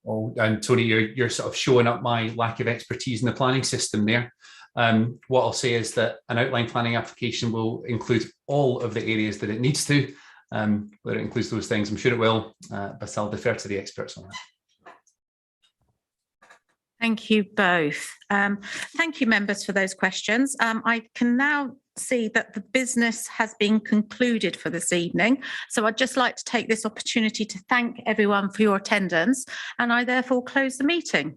G: Oh, and Tony, you're sort of showing up my lack of expertise in the planning system there. What I'll say is that an outline planning application will include all of the areas that it needs to. Whether it includes those things, I'm sure it will, but I'll defer to the experts on that.
A: Thank you both. Thank you, members, for those questions. I can now see that the business has been concluded for this evening. So I'd just like to take this opportunity to thank everyone for your attendance, and I therefore close the meeting.